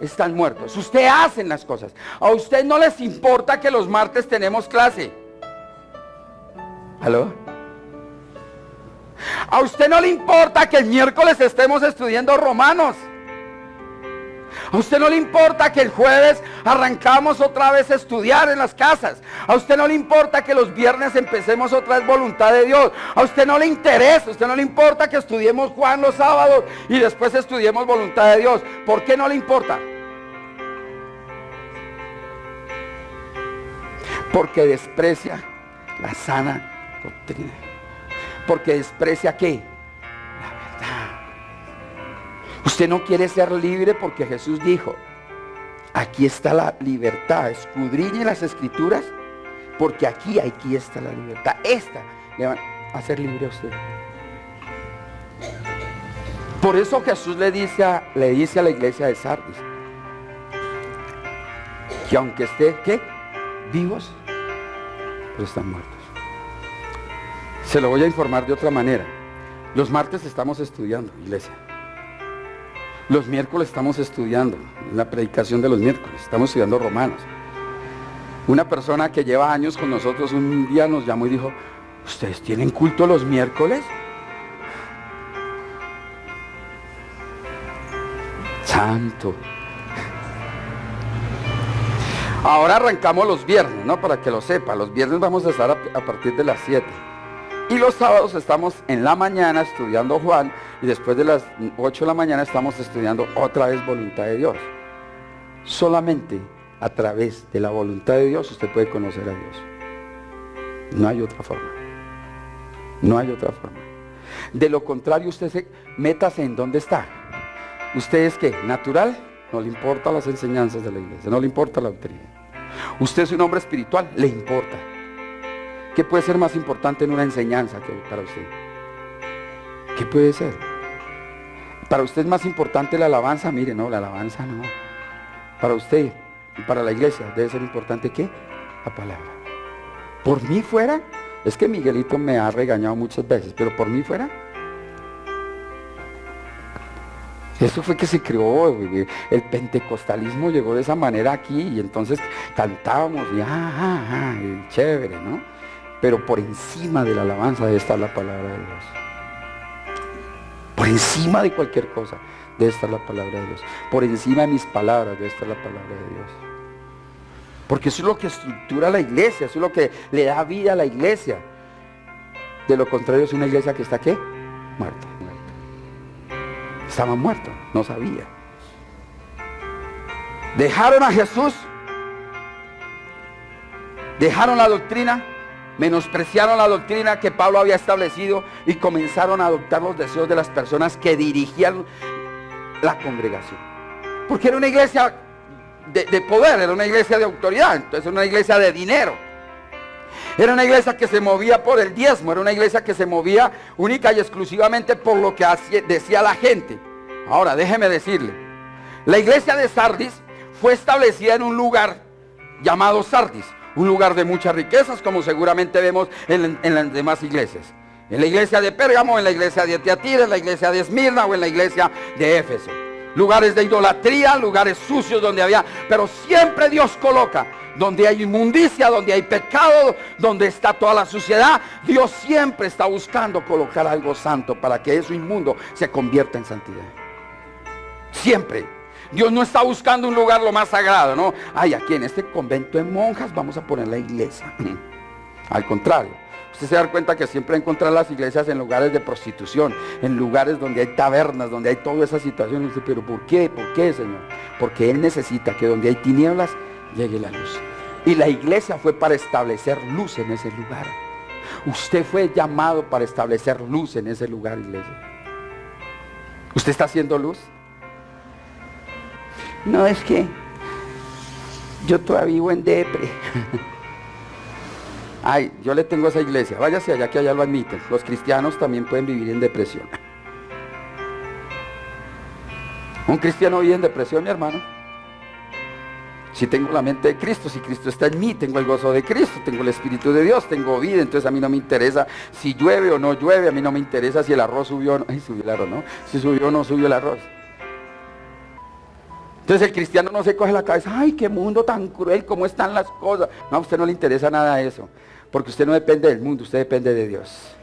están muertos. Usted hace las cosas. A usted no les importa que los martes tenemos clase. ¿Aló? A usted no le importa que el miércoles estemos estudiando Romanos. A usted no le importa que el jueves arrancamos otra vez a estudiar en las casas. A usted no le importa que los viernes empecemos otra vez voluntad de Dios. A usted no le interesa, a usted no le importa que estudiemos Juan los sábados y después estudiemos voluntad de Dios. ¿Por qué no le importa? Porque desprecia la sana doctrina. Porque desprecia ¿qué? La verdad. Usted no quiere ser libre porque Jesús dijo, aquí está la libertad, escudriñe las escrituras, porque aquí está la libertad. Esta le va a hacer libre a usted. Por eso Jesús le dice a la iglesia de Sardis, que aunque esté, ¿qué? Vivos, pero están muertos. Se lo voy a informar de otra manera. Los martes estamos estudiando, iglesia. Los miércoles estamos estudiando, la predicación de los miércoles, estamos estudiando Romanos. Una persona que lleva años con nosotros un día nos llamó y dijo, ¿ustedes tienen culto los miércoles? Santo. Ahora arrancamos los viernes, ¿no? Para que lo sepa, los viernes vamos a estar a partir de las 7. Y los sábados estamos en la mañana estudiando Juan, y después de las 8 de la mañana estamos estudiando otra vez voluntad de Dios. Solamente a través de la voluntad de Dios usted puede conocer a Dios. No hay otra forma. No hay otra forma. De lo contrario, usted métase en dónde está. ¿Usted es qué? ¿Natural? No le importan las enseñanzas de la iglesia, no le importa la doctrina. ¿Usted es un hombre espiritual? Le importa. ¿Qué puede ser más importante en una enseñanza que para usted? ¿Qué puede ser? Para usted es más importante la alabanza. Mire, no, la alabanza no. Para usted y para la iglesia debe ser importante ¿qué? La palabra. Por mí fuera, es que Miguelito me ha regañado muchas veces, pero por mí fuera, eso fue que se creó, el pentecostalismo llegó de esa manera aquí, y entonces cantábamos y chévere, ¿no? Pero por encima de la alabanza debe estar la palabra de Dios. Por encima de cualquier cosa debe estar la palabra de Dios. Por encima de mis palabras debe estar la palabra de Dios. Porque eso es lo que estructura la iglesia, eso es lo que le da vida a la iglesia. De lo contrario es una iglesia que está ¿qué? Muerta. Estaba muerto, no sabía. Dejaron a Jesús, dejaron la doctrina, menospreciaron la doctrina que Pablo había establecido y comenzaron a adoptar los deseos de las personas que dirigían la congregación. Porque era una iglesia de poder, era una iglesia de autoridad, entonces era una iglesia de dinero. Era una iglesia que se movía por el diezmo, era una iglesia que se movía única y exclusivamente por lo que decía la gente. Ahora, déjeme decirle, la iglesia de Sardis fue establecida en un lugar llamado Sardis, un lugar de muchas riquezas, como seguramente vemos en las demás iglesias. En la iglesia de Pérgamo, en la iglesia de Tiatira, en la iglesia de Esmirna o en la iglesia de Éfeso. Lugares de idolatría, lugares sucios donde había, pero siempre Dios coloca, donde hay inmundicia, donde hay pecado, donde está toda la suciedad, Dios siempre está buscando colocar algo santo para que eso inmundo se convierta en santidad. Siempre. Dios no está buscando un lugar lo más sagrado, ¿no? Ay, aquí en este convento de monjas vamos a poner la iglesia. Al contrario. Usted se da cuenta que siempre encontrar las iglesias en lugares de prostitución, en lugares donde hay tabernas, donde hay toda esa situación. Y dice, pero ¿por qué? ¿Por qué, Señor? Porque Él necesita que donde hay tinieblas llegue la luz. Y la iglesia fue para establecer luz en ese lugar. Usted fue llamado para establecer luz en ese lugar, iglesia. ¿Usted está haciendo luz? No, es que yo todavía vivo en depre. Ay, yo le tengo a esa iglesia, váyase allá que allá lo admiten. Los cristianos también pueden vivir en depresión. Un cristiano vive en depresión, mi hermano. Si tengo la mente de Cristo, si Cristo está en mí, tengo el gozo de Cristo, tengo el Espíritu de Dios, tengo vida, entonces a mí no me interesa si llueve o no llueve, a mí no me interesa si el arroz subió o no. Ay, subió el arroz, ¿no? Si subió o no subió el arroz. Entonces el cristiano no se coge la cabeza, ay, qué mundo tan cruel, cómo están las cosas. No, a usted no le interesa nada de eso, porque usted no depende del mundo, usted depende de Dios.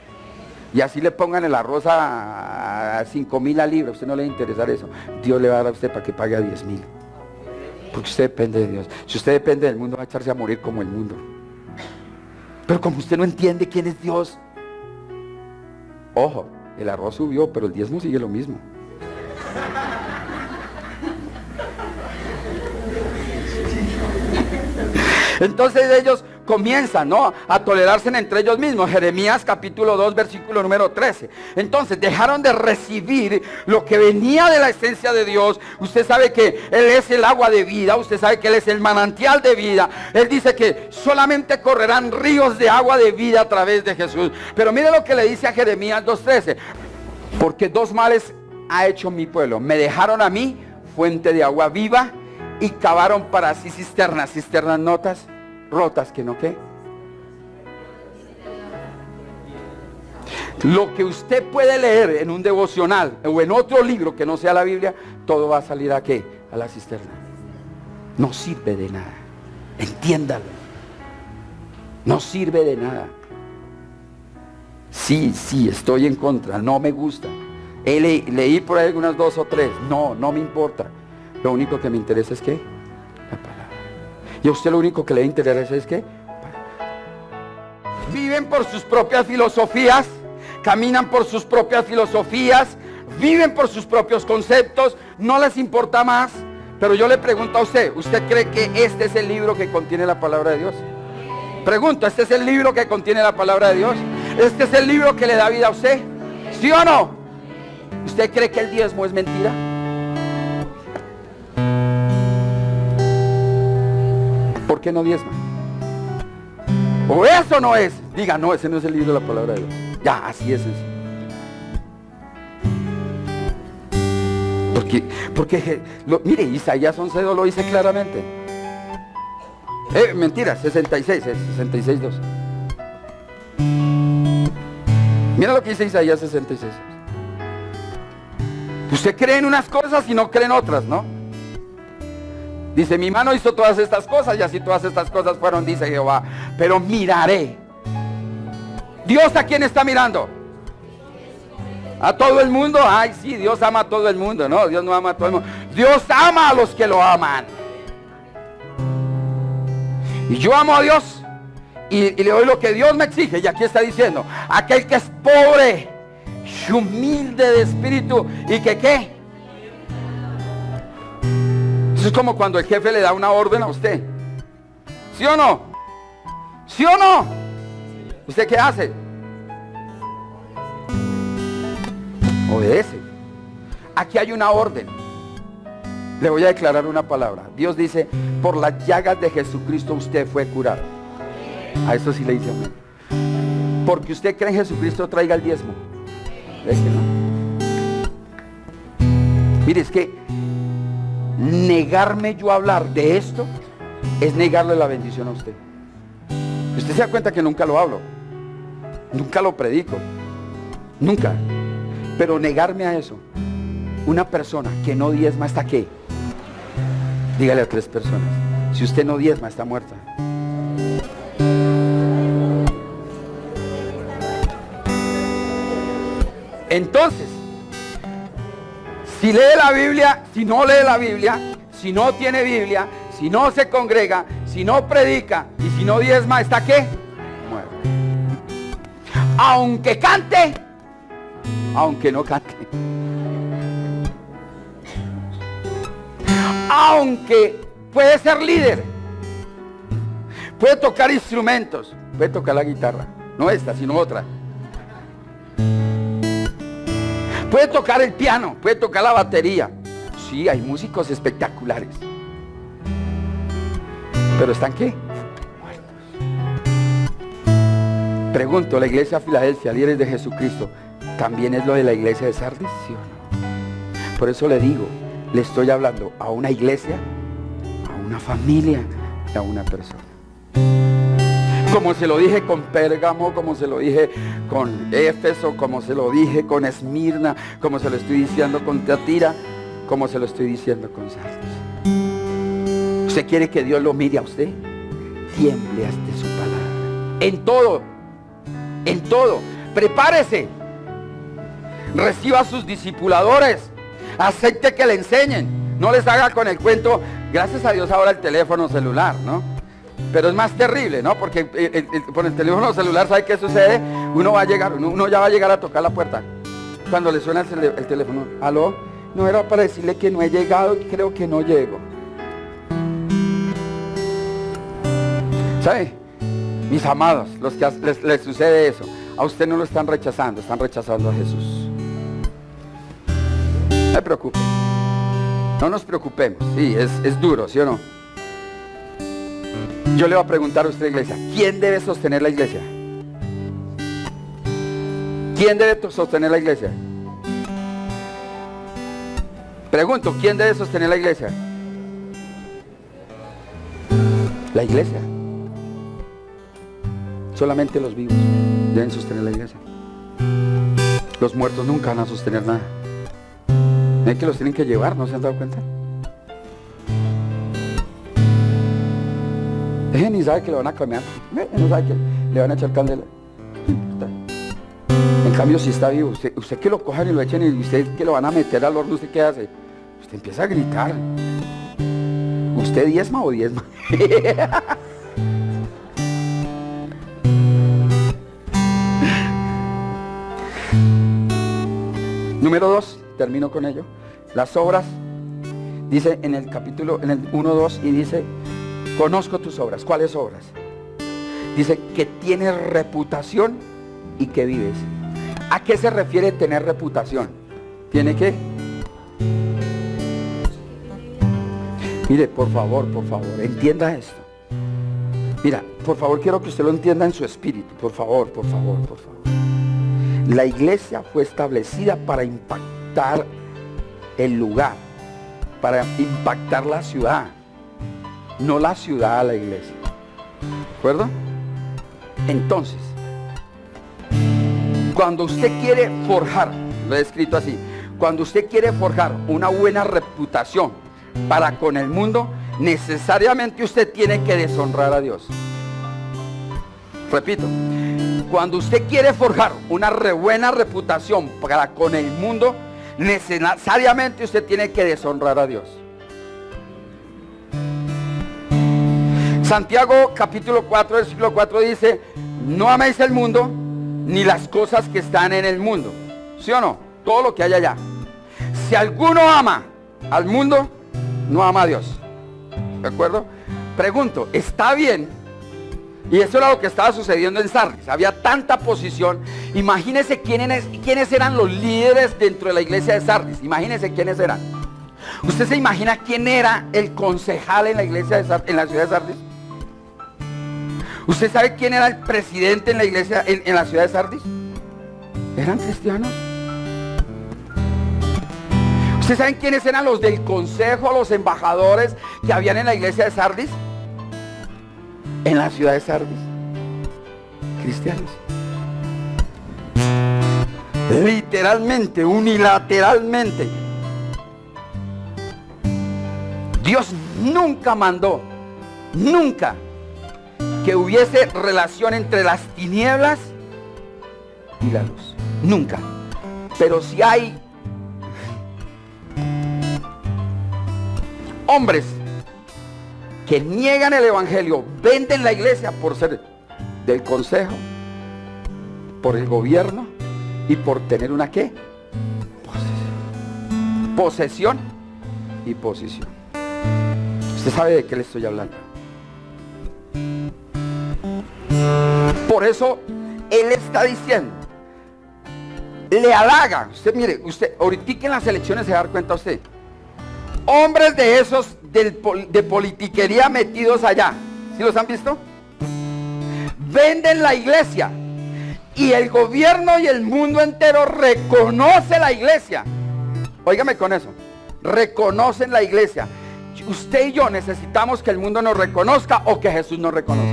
Y así le pongan el arroz a 5,000 la libra, a usted no le va a interesar eso. Dios le va a dar a usted para que pague a 10,000. Porque usted depende de Dios. Si usted depende del mundo, va a echarse a morir como el mundo. Pero como usted no entiende quién es Dios, ojo, el arroz subió, pero el diezmo sigue lo mismo. Entonces ellos comienzan, ¿no?, a tolerarse entre ellos mismos. Jeremías capítulo 2 versículo número 13. Entonces dejaron de recibir lo que venía de la esencia de Dios. Usted sabe que Él es el agua de vida, usted sabe que Él es el manantial de vida. Él dice que solamente correrán ríos de agua de vida a través de Jesús. Pero mire lo que le dice a Jeremías 2:13. Porque dos males ha hecho mi pueblo. Me dejaron a mí fuente de agua viva y cavaron para sí cisternas rotas que no qué. Lo que usted puede leer en un devocional o en otro libro que no sea la Biblia, todo va a salir a qué, a la cisterna. No sirve de nada, entiéndalo. No sirve de nada. Sí, estoy en contra, no me gusta. Leí por ahí algunas 2 o 3, no me importa. Lo único que me interesa es ¿qué? La palabra. Y a usted lo único que le interesa es ¿qué? Viven por sus propias filosofías, caminan por sus propias filosofías, viven por sus propios conceptos, no les importa más. Pero yo le pregunto a usted, ¿usted cree que este es el libro que contiene la palabra de Dios? Pregunto, ¿este es el libro que contiene la palabra de Dios? ¿Este es el libro que le da vida a usted? ¿Sí o no? ¿Usted cree que el diezmo es mentira? ¿Por qué no diezma? O eso no es. Diga, no, ese no es el libro de la palabra de Dios. Ya, así es sencillo. Mire, Isaías 11:2 lo dice claramente. Mentira, 66, 66:2. Mira lo que dice Isaías 66. Usted cree en unas cosas y no cree en otras, ¿no? Dice, mi mano hizo todas estas cosas y así todas estas cosas fueron, dice Jehová. Pero miraré. ¿Dios a quién está mirando? ¿A todo el mundo? Ay, sí, Dios ama a todo el mundo. No, Dios no ama a todo el mundo. Dios ama a los que lo aman. Y yo amo a Dios y le doy lo que Dios me exige. Y aquí está diciendo, aquel que es pobre y humilde de espíritu y que ¿qué? Eso es como cuando el jefe le da una orden a usted. ¿Sí o no? ¿Sí o no? ¿Usted qué hace? Obedece. Aquí hay una orden. Le voy a declarar una palabra. Dios dice, por las llagas de Jesucristo usted fue curado. A eso sí le dice amén. Porque usted cree en Jesucristo, traiga el diezmo. ¿Ves que no? Mire, es que negarme yo a hablar de esto es negarle la bendición a usted. Usted se da cuenta que nunca lo hablo, nunca lo predico, nunca. Pero negarme a eso, una persona que no diezma, ¿está qué? Dígale a 3 personas, si usted no diezma, está muerta. Entonces, si lee la Biblia, si no lee la Biblia, si no tiene Biblia, si no se congrega, si no predica y si no diezma, ¿está qué? Muerto. Aunque cante, aunque no cante. Aunque puede ser líder, puede tocar instrumentos, puede tocar la guitarra, no esta, sino otra. Puede tocar el piano, puede tocar la batería. Sí, hay músicos espectaculares. ¿Pero están qué? Muertos. Pregunto, ¿la iglesia de Filadelfia, líderes de Jesucristo, también es lo de la iglesia de Sardis? ¿Sí o no? Por eso le digo, le estoy hablando a una iglesia, a una familia, a una persona. Como se lo dije con Pérgamo, como se lo dije con Éfeso, como se lo dije con Esmirna, como se lo estoy diciendo con Teatira, como se lo estoy diciendo con Sardis. ¿Usted quiere que Dios lo mire a usted? Tiemble ante su palabra. En todo, en todo. Prepárese. Reciba a sus discipuladores. Acepte que le enseñen. No les haga con el cuento. Gracias a Dios ahora el teléfono celular, ¿no? Pero es más terrible, ¿no? Porque por el teléfono celular, ¿sabe qué sucede? Uno va a llegar, uno ya va a llegar a tocar la puerta. Cuando le suena el teléfono, ¿aló? No, era para decirle que no he llegado y creo que no llego. ¿Sabe? Mis amados, los que les sucede eso, a usted no lo están rechazando, están rechazando a Jesús. No se preocupe. No nos preocupemos. Sí, es duro, ¿sí o no? Yo le voy a preguntar a usted, iglesia, ¿quién debe sostener la iglesia? ¿Quién debe sostener la iglesia? Pregunto, ¿quién debe sostener la iglesia? La iglesia. Solamente los vivos deben sostener la iglesia. Los muertos nunca van a sostener nada. ¿Ven que los tienen que llevar? ¿No se han dado cuenta? Ella ni sabe que lo van a cambiar. No sabe que le van a echar candela. En cambio, si está vivo, usted que lo cojan y lo echen y usted que lo van a meter al horno, ¿usted qué hace? Usted empieza a gritar. ¿Usted diezma o diezma? Número 2, termino con ello. Las obras, dice en el capítulo, en el 1:2, y dice, conozco tus obras. ¿Cuáles obras? Dice que tienes reputación y que vives. ¿A qué se refiere tener reputación? ¿Tiene qué? Mire, por favor, entienda esto. Mira, por favor, quiero que usted lo entienda en su espíritu. Por favor. La iglesia fue establecida para impactar el lugar, para impactar la ciudad, no la ciudad a la iglesia. ¿De acuerdo? Entonces, cuando usted quiere forjar, lo he escrito así, cuando usted quiere forjar una buena reputación para con el mundo, necesariamente usted tiene que deshonrar a Dios. Repito, cuando usted quiere forjar una buena reputación para con el mundo, necesariamente usted tiene que deshonrar a Dios. Santiago capítulo 4, versículo 4 dice, no améis el mundo, ni las cosas que están en el mundo. ¿Sí o no? Todo lo que hay allá. Si alguno ama al mundo, no ama a Dios. ¿De acuerdo? Pregunto, ¿está bien? Y eso era lo que estaba sucediendo en Sardis. Había tanta posición. Imagínense quiénes eran los líderes dentro de la iglesia de Sardis. Imagínense quiénes eran. ¿Usted se imagina quién era el concejal en la iglesia de Sardis, en la ciudad de Sardis? ¿Usted sabe quién era el presidente en la iglesia en la ciudad de Sardis? ¿Eran cristianos? ¿Ustedes saben quiénes eran los del consejo, los embajadores que habían en la iglesia de Sardis? En la ciudad de Sardis, cristianos. Literalmente, unilateralmente. Dios nunca mandó, nunca, que hubiese relación entre las tinieblas y la luz. Nunca. Pero si hay hombres que niegan el evangelio, venden la iglesia por ser del consejo, por el gobierno y por tener una ¿qué? Posesión y posición. Usted sabe de qué le estoy hablando. Por eso él está diciendo, le halaga. Usted mire, usted ahorita en las elecciones se va a dar cuenta usted. Hombres de esos de politiquería metidos allá, ¿sí los han visto? Venden la iglesia y el gobierno y el mundo entero reconoce la iglesia. Óigame con eso, reconocen la iglesia. Usted y yo necesitamos que el mundo nos reconozca o que Jesús nos reconozca.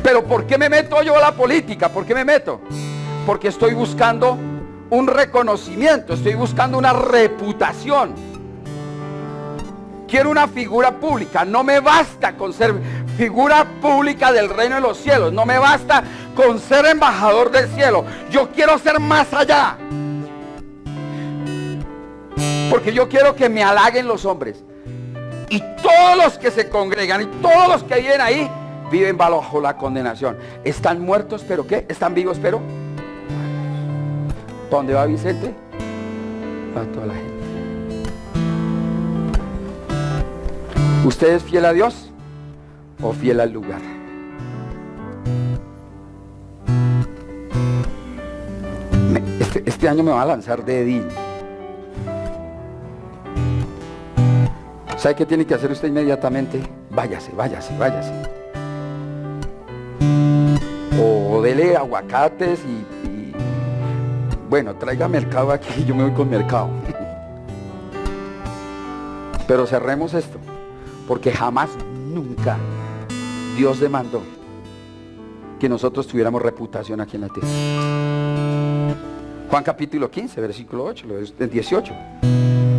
Pero ¿por qué me meto yo a la política? ¿Por qué me meto? Porque estoy buscando un reconocimiento, estoy buscando una reputación. Quiero una figura pública. No me basta con ser figura pública del reino de los cielos. No me basta con ser embajador del cielo. Yo quiero ser más allá. Porque yo quiero que me halaguen los hombres. Y todos los que se congregan y todos los que viven ahí viven bajo la condenación. Están muertos, pero ¿qué? Están vivos, pero ¿para dónde va Vicente? A toda la gente. ¿Usted es fiel a Dios o fiel al lugar? Este año me va a lanzar de edil. ¿Sabe qué tiene que hacer usted inmediatamente? Váyase. O dele aguacates y bueno, traiga mercado aquí, yo me voy con mercado. Pero cerremos esto, porque jamás, nunca Dios demandó que nosotros tuviéramos reputación aquí en la tierra. Juan capítulo 15, versículo 8, 18,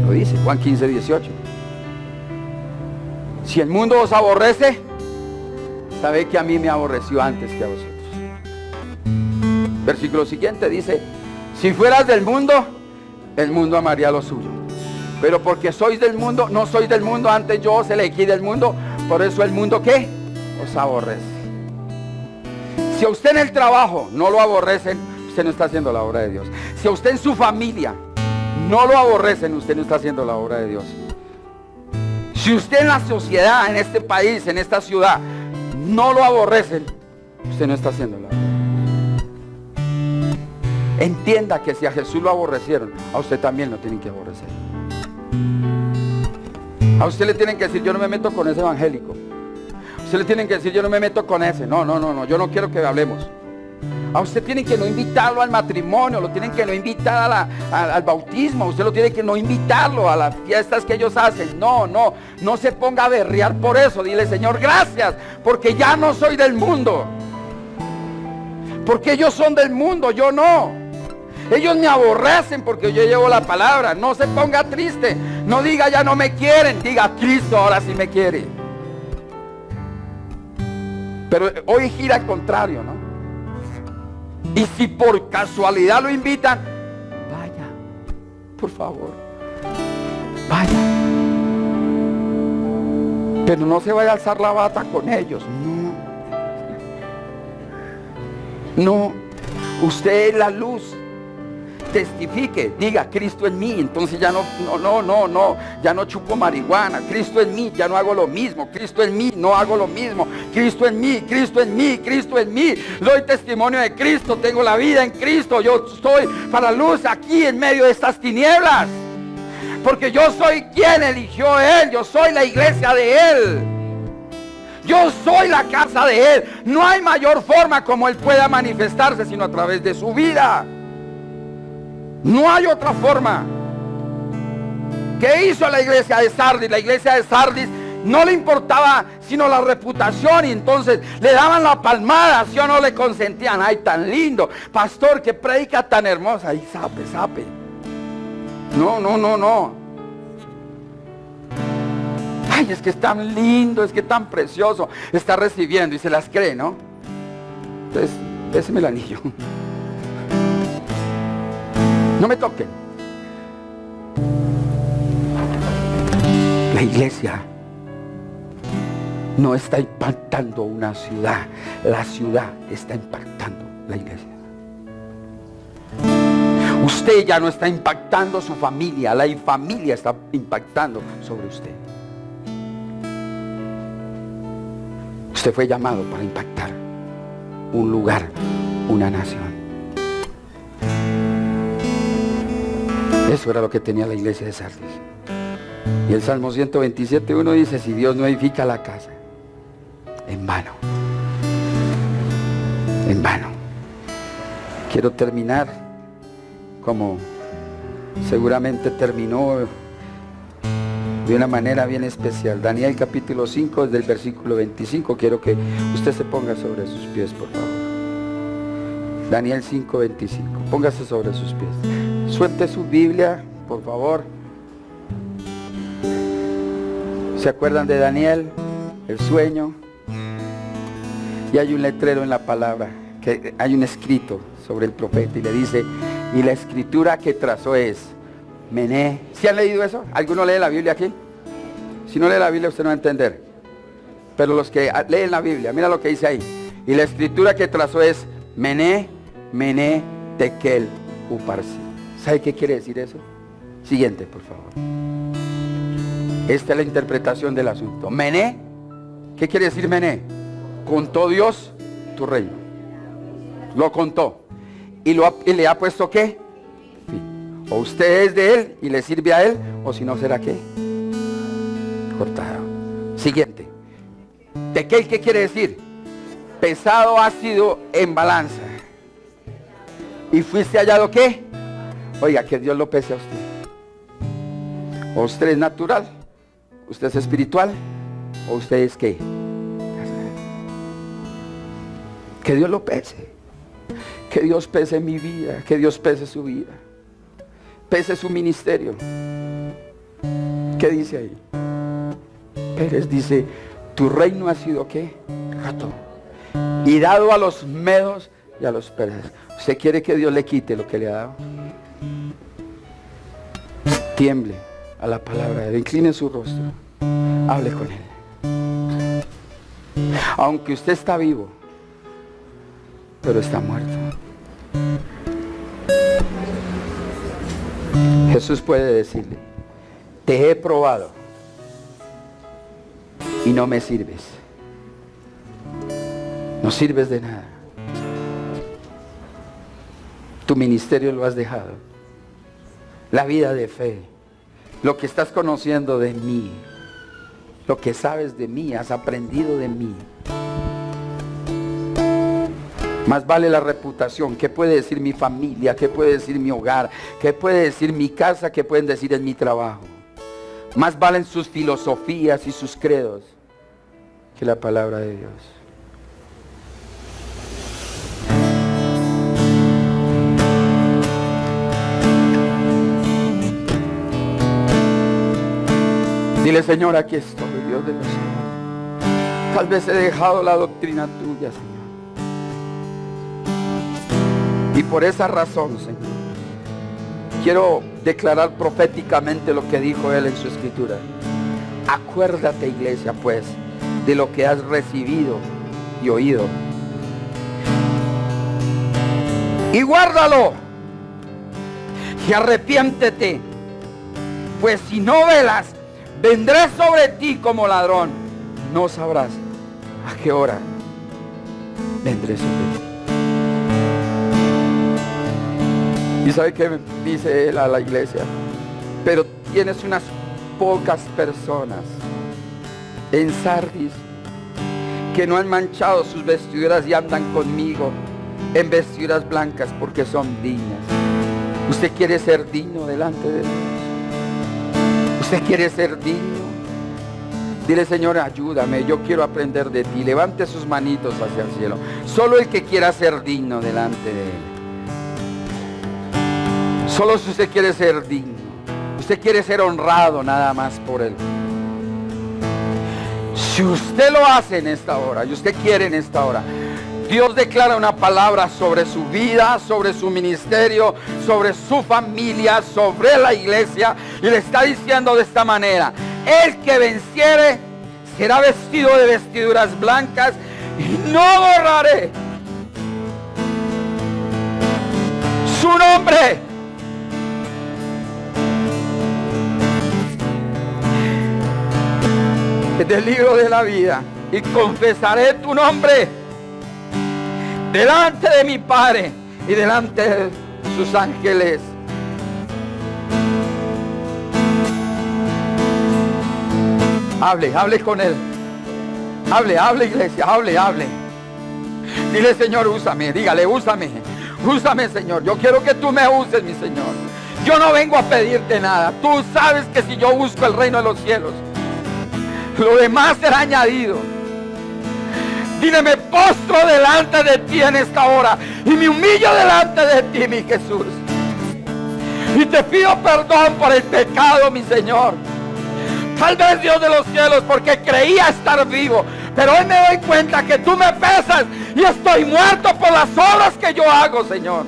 lo dice, Juan 15, 18. Si el mundo os aborrece, sabe que a mí me aborreció antes que a vosotros. Versículo siguiente dice, si fueras del mundo, el mundo amaría lo suyo. Pero porque sois del mundo, no sois del mundo, antes yo os elegí del mundo, por eso el mundo ¿qué? Os aborrece. Si a usted en el trabajo no lo aborrecen, usted no está haciendo la obra de Dios. Si a usted en su familia no lo aborrecen, usted no está haciendo la obra de Dios. Si usted en la sociedad, en este país, en esta ciudad, no lo aborrecen, usted no está haciendo la obra. Entienda que si a Jesús lo aborrecieron, a usted también lo tienen que aborrecer. A usted le tienen que decir, yo no me meto con ese evangélico. A usted le tienen que decir, yo no me meto con ese. No, yo no quiero que hablemos. A usted tienen que no invitarlo al matrimonio, lo tienen que no invitar al bautismo, usted lo tiene que no invitarlo a las fiestas que ellos hacen. No se ponga a berrear por eso. Dile, Señor, gracias, porque ya no soy del mundo. Porque ellos son del mundo, yo no. Ellos me aborrecen porque yo llevo la palabra. No se ponga triste, no diga ya no me quieren, diga Cristo ahora sí me quiere. Pero hoy gira al contrario, ¿no? Y si por casualidad lo invitan, vaya, por favor, vaya. Pero no se vaya a alzar la bata con ellos, no. Usted es la luz. Testifique, diga Cristo en mí, entonces ya no, ya no chupo marihuana. Cristo en mí, ya no hago lo mismo. Cristo en mí, no hago lo mismo. Cristo en mí, doy testimonio de Cristo, tengo la vida en Cristo. Yo estoy para luz aquí en medio de estas tinieblas, porque yo soy quien eligió Él, yo soy la iglesia de Él. Yo soy la casa de Él. No hay mayor forma como Él pueda manifestarse sino a través de su vida. No hay otra forma. ¿Qué hizo la iglesia de Sardis? La iglesia de Sardis no le importaba sino la reputación, y entonces le daban la palmada, ¿sí o no? Le consentían. Ay, tan lindo, pastor, que predica tan hermosa. Ay, sape. No. Ay, es que es tan lindo, es que tan precioso. Está recibiendo y se las cree, ¿no? Entonces, déseme el anillo. No me toquen. La iglesia no está impactando una ciudad, la ciudad está impactando la iglesia. Usted ya no está impactando su familia, la familia está impactando sobre usted. Usted fue llamado para impactar un lugar, una nación. Eso era lo que tenía la iglesia de Sardis. Y el Salmo 127:1 dice: si Dios no edifica la casa, en vano. En vano. Quiero terminar como seguramente terminó, de una manera bien especial. Daniel capítulo 5, desde el versículo 25. Quiero que usted se ponga sobre sus pies, por favor. Daniel 5:25. Póngase sobre sus pies. Suelte su Biblia, por favor. ¿Se acuerdan de Daniel? El sueño. Y hay un letrero en la palabra, que hay un escrito sobre el profeta y le dice, y la escritura que trazó es Mené. ¿Sí han leído eso? ¿Alguno lee la Biblia aquí? Si no lee la Biblia usted no va a entender. Pero los que leen la Biblia, mira lo que dice ahí. Y la escritura que trazó es Mené, Mené, Tekel, Uparsi. ¿Sabe qué quiere decir eso? Siguiente, por favor. Esta es la interpretación del asunto. Mené, ¿qué quiere decir Mené? Contó Dios tu reino. Lo contó. Y le ha puesto ¿qué? O usted es de él y le sirve a él, o si no será ¿qué? Cortado. Siguiente. Tekel, ¿qué quiere decir? Pesado ha sido en balanza. ¿Y fuiste hallado qué? Oiga, que Dios lo pese a usted. O usted es natural, usted es espiritual, o usted es ¿qué? Que Dios lo pese. Que Dios pese mi vida, que Dios pese su vida. Pese su ministerio. ¿Qué dice ahí? Pérez dice, tu reino ha sido ¿qué? Roto. Y dado a los medos y a los persas. ¿Usted quiere que Dios le quite lo que le ha dado? Tiemble a la palabra de Él. Incline su rostro. Hable con Él. Aunque usted está vivo, pero está muerto. Jesús puede decirle, te he probado y no me sirves. No sirves de nada. Tu ministerio lo has dejado. La vida de fe, lo que estás conociendo de mí, lo que sabes de mí, has aprendido de mí. Más vale la reputación. ¿Qué puede decir mi familia? ¿Qué puede decir mi hogar? ¿Qué puede decir mi casa? ¿Qué pueden decir en mi trabajo? Más valen sus filosofías y sus credos que la palabra de Dios. Dile, Señor, aquí estoy, Dios de los cielos. Tal vez he dejado la doctrina tuya, Señor. Y por esa razón, Señor, quiero declarar proféticamente lo que dijo Él en su escritura. Acuérdate, iglesia, pues, de lo que has recibido y oído. Y guárdalo. Y arrepiéntete. Pues si no velas, vendré sobre ti como ladrón. No sabrás a qué hora vendré sobre ti. ¿Y sabe qué dice él a la iglesia? Pero tienes unas pocas personas en Sardis que no han manchado sus vestiduras y andan conmigo en vestiduras blancas porque son dignas. ¿Usted quiere ser digno delante de Dios? ¿Usted quiere ser digno? Dile, Señor, ayúdame, yo quiero aprender de ti. Levante sus manitos hacia el cielo. Solo el que quiera ser digno delante de Él. Solo si usted quiere ser digno. Usted quiere ser honrado nada más por Él. Si usted lo hace en esta hora y usted quiere en esta hora, Dios declara una palabra sobre su vida, sobre su ministerio, sobre su familia, sobre la iglesia, y le está diciendo de esta manera: el que venciere será vestido de vestiduras blancas y no borraré su nombre del libro de la vida, y confesaré tu nombre delante de mi Padre y delante de sus ángeles. Hable con Él. Hable, iglesia, hable. Dile, Señor, úsame, dígale, úsame, Señor. Yo quiero que tú me uses, mi Señor. Yo no vengo a pedirte nada. Tú sabes que si yo busco el reino de los cielos, lo demás será añadido. Dile, me postro delante de ti en esta hora y me humillo delante de ti, mi Jesús. Y te pido perdón por el pecado, mi Señor. Tal vez, Dios de los cielos, porque creía estar vivo, pero hoy me doy cuenta que tú me pesas y estoy muerto por las obras que yo hago, Señor.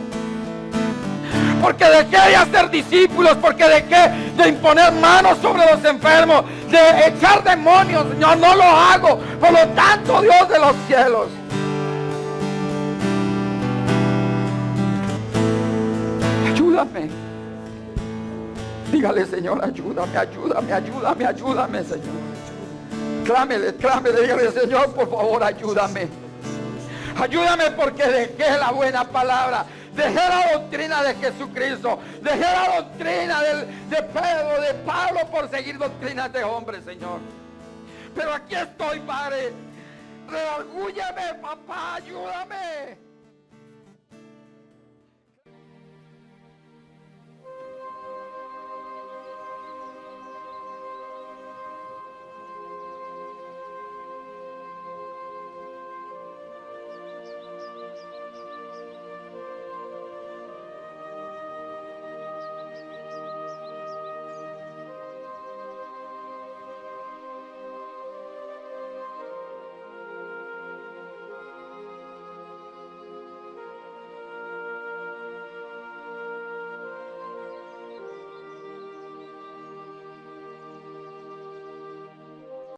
Porque dejé de hacer discípulos, porque dejé de imponer manos sobre los enfermos, de echar demonios, Señor, no lo hago. Por lo tanto, Dios de los cielos, ayúdame. Dígale, Señor, ayúdame, Señor. Clámele, dígale, Señor, por favor, ayúdame. Ayúdame porque dejé la buena palabra. Dejé la doctrina de Jesucristo. Dejé la doctrina de Pedro, de Pablo, por seguir doctrinas de hombres, Señor. Pero aquí estoy, Padre. Redargúyame, papá, ayúdame.